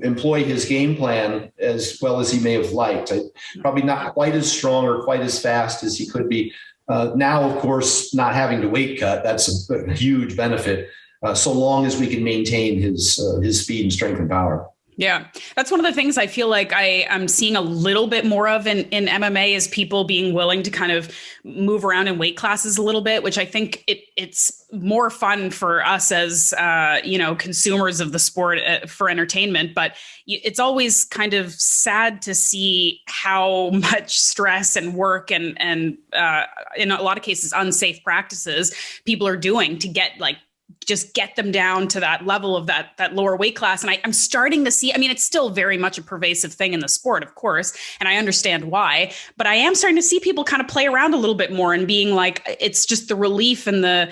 employ his game plan as well as he may have liked. Probably not quite as strong or quite as fast as he could be. Now, of course, not having to weight cut, that's a huge benefit, so long as we can maintain his speed and strength and power. Yeah, that's one of the things I feel like I'm seeing a little bit more of in MMA is people being willing to kind of move around in weight classes a little bit, which I think it's more fun for us as, consumers of the sport for entertainment. But it's always kind of sad to see how much stress and work and in a lot of cases, unsafe practices people are doing to get like just get them down to that level of that lower weight class. And I'm starting to see, I mean, it's still very much a pervasive thing in the sport, of course, and I understand why, but I am starting to see people kind of play around a little bit more and being like, it's just the relief and the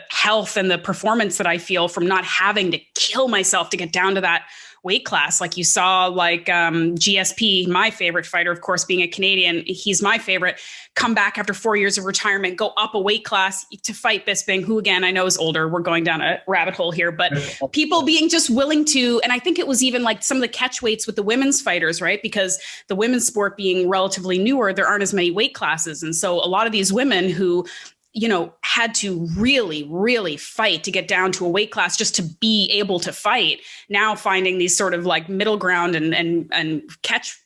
health and the performance that I feel from not having to kill myself to get down to that weight class. Like you saw, like GSP, my favorite fighter, of course, being a Canadian, he's my favorite, come back after 4 years of retirement, go up a weight class to fight Bisping, who again, I know is older. We're going down a rabbit hole here, but people being just willing to, and I think it was even like some of the catch weights with the women's fighters, right? Because the women's sport being relatively newer, there aren't as many weight classes. And so a lot of these women who, you know, had to really, really fight to get down to a weight class just to be able to fight, now finding these sort of like middle ground and catch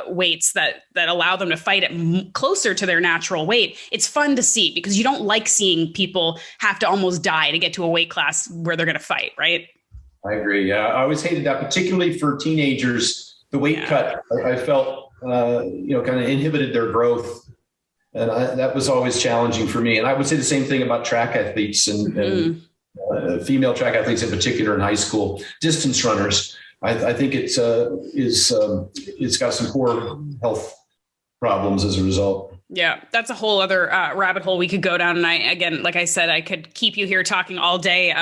weights that allow them to fight at closer to their natural weight. It's fun to see because you don't like seeing people have to almost die to get to a weight class where they're going to fight, right? I agree. Yeah, I always hated that, particularly for teenagers. The weight cut, I felt, kind of inhibited their growth. And that was always challenging for me. And I would say the same thing about track athletes and female track athletes in particular in high school, distance runners. I think it's got some poor health problems as a result. Yeah, that's a whole other rabbit hole we could go down. And again, like I said, I could keep you here talking all day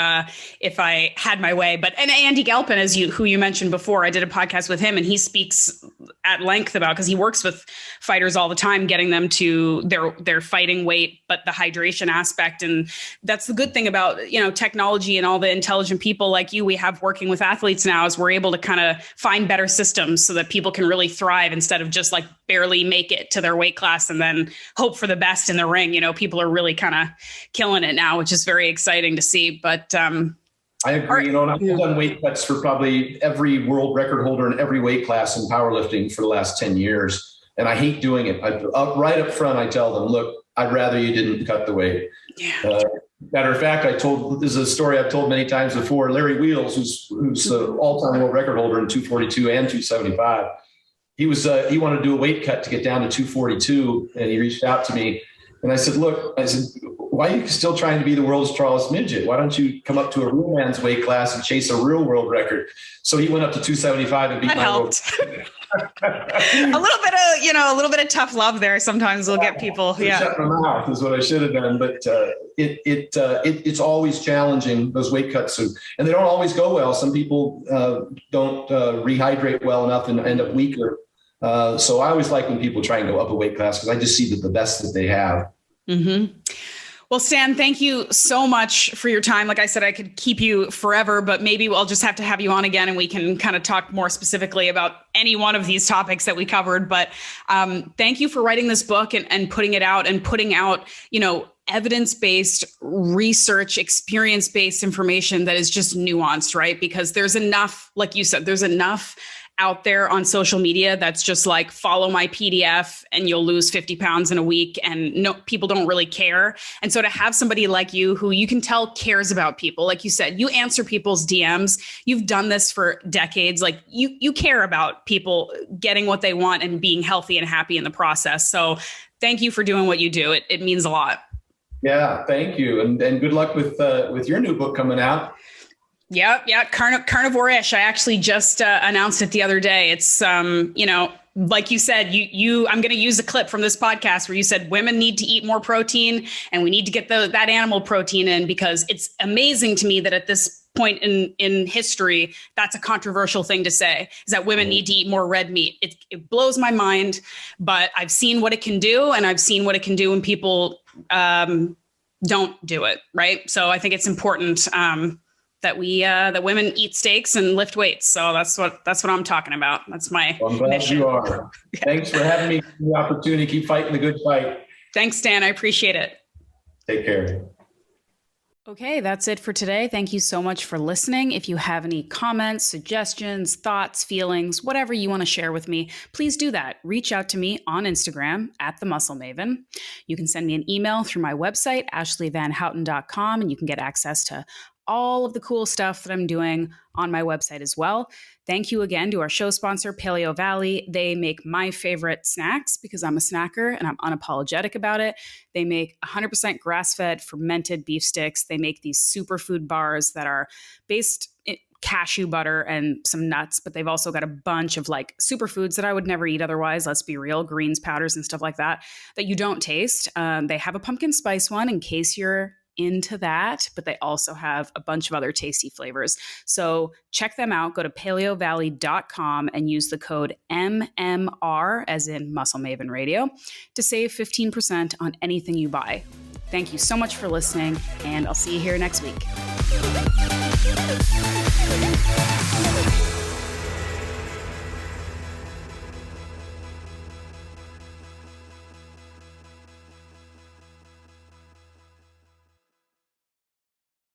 if I had my way. And Andy Galpin, who you mentioned before, I did a podcast with him and he speaks at length about, because he works with fighters all the time, getting them to their fighting weight, but the hydration aspect. And that's the good thing about, you know, technology and all the intelligent people like you we have working with athletes now, is we're able to kind of find better systems so that people can really thrive instead of just like barely make it to their weight class and then hope for the best in the ring. You know, people are really kind of killing it now, which is very exciting to see. But I agree. And I've done weight cuts for probably every world record holder in every weight class in powerlifting for the last 10 years. And I hate doing it. Right up front, I tell them, look, I'd rather you didn't cut the weight. Yeah. Matter of fact, this is a story I've told many times before. Larry Wheels, who's the all-time world record holder in 242 and 275, he wanted to do a weight cut to get down to 242. And he reached out to me and I said, why are you still trying to be the world's tallest midget? Why don't you come up to a real man's weight class and chase a real world record? So he went up to 275 and beat my world. a little bit of tough love there. Sometimes we'll get people. Yeah. Shut my mouth is what I should have done. But it's always challenging, those weight cuts. And they don't always go well. Some people don't rehydrate well enough and end up weaker. So I always like when people try and go up a weight class because I just see the best that they have. Mm-hmm. Well, Stan, thank you so much for your time. Like I said, I could keep you forever, but maybe I'll just have to have you on again and we can kind of talk more specifically about any one of these topics that we covered. But thank you for writing this book and putting it out and putting out, you know, evidence-based research, experience-based information that is just nuanced, right? Because there's enough, like you said, there's enough out there on social media that's just like, follow my PDF and you'll lose 50 pounds in a week. And no, people don't really care. And so to have somebody like you, who you can tell cares about people, like you said, you answer people's DMs, you've done this for decades. Like you care about people getting what they want and being healthy and happy in the process. So thank you for doing what you do. It means a lot. Yeah, thank you. And good luck with your new book coming out. Yeah. Carnivore-ish. I actually just announced it the other day. It's, like you said, I'm going to use a clip from this podcast where you said women need to eat more protein and we need to get that animal protein in, because it's amazing to me that at this point in history, that's a controversial thing to say, is that women need to eat more red meat. It blows my mind, but I've seen what it can do. And I've seen what it can do when people don't do it. Right. So I think it's important that that women eat steaks and lift weights. So that's what I'm talking about. That's my I'm glad mission. You are. Thanks for having me. The opportunity. Keep fighting the good fight. Thanks, Stan. I appreciate it. Take care. Okay, that's it for today. Thank you so much for listening. If you have any comments, suggestions, thoughts, feelings, whatever you want to share with me, please do that. Reach out to me on Instagram @TheMuscleMaven. You can send me an email through my website, ashleighvanhouten.com, and you can get access to all of the cool stuff that I'm doing on my website as well. Thank you again to our show sponsor, Paleo Valley. They make my favorite snacks because I'm a snacker and I'm unapologetic about it. They make 100% grass-fed fermented beef sticks. They make these superfood bars that are based in cashew butter and some nuts, but they've also got a bunch of like superfoods that I would never eat otherwise. Let's be real, greens, powders, and stuff like that you don't taste. They have a pumpkin spice one in case you're into that, but they also have a bunch of other tasty flavors. So check them out. Go to paleovalley.com and use the code MMR, as in Muscle Maven Radio, to save 15% on anything you buy. Thank you so much for listening, and I'll see you here next week.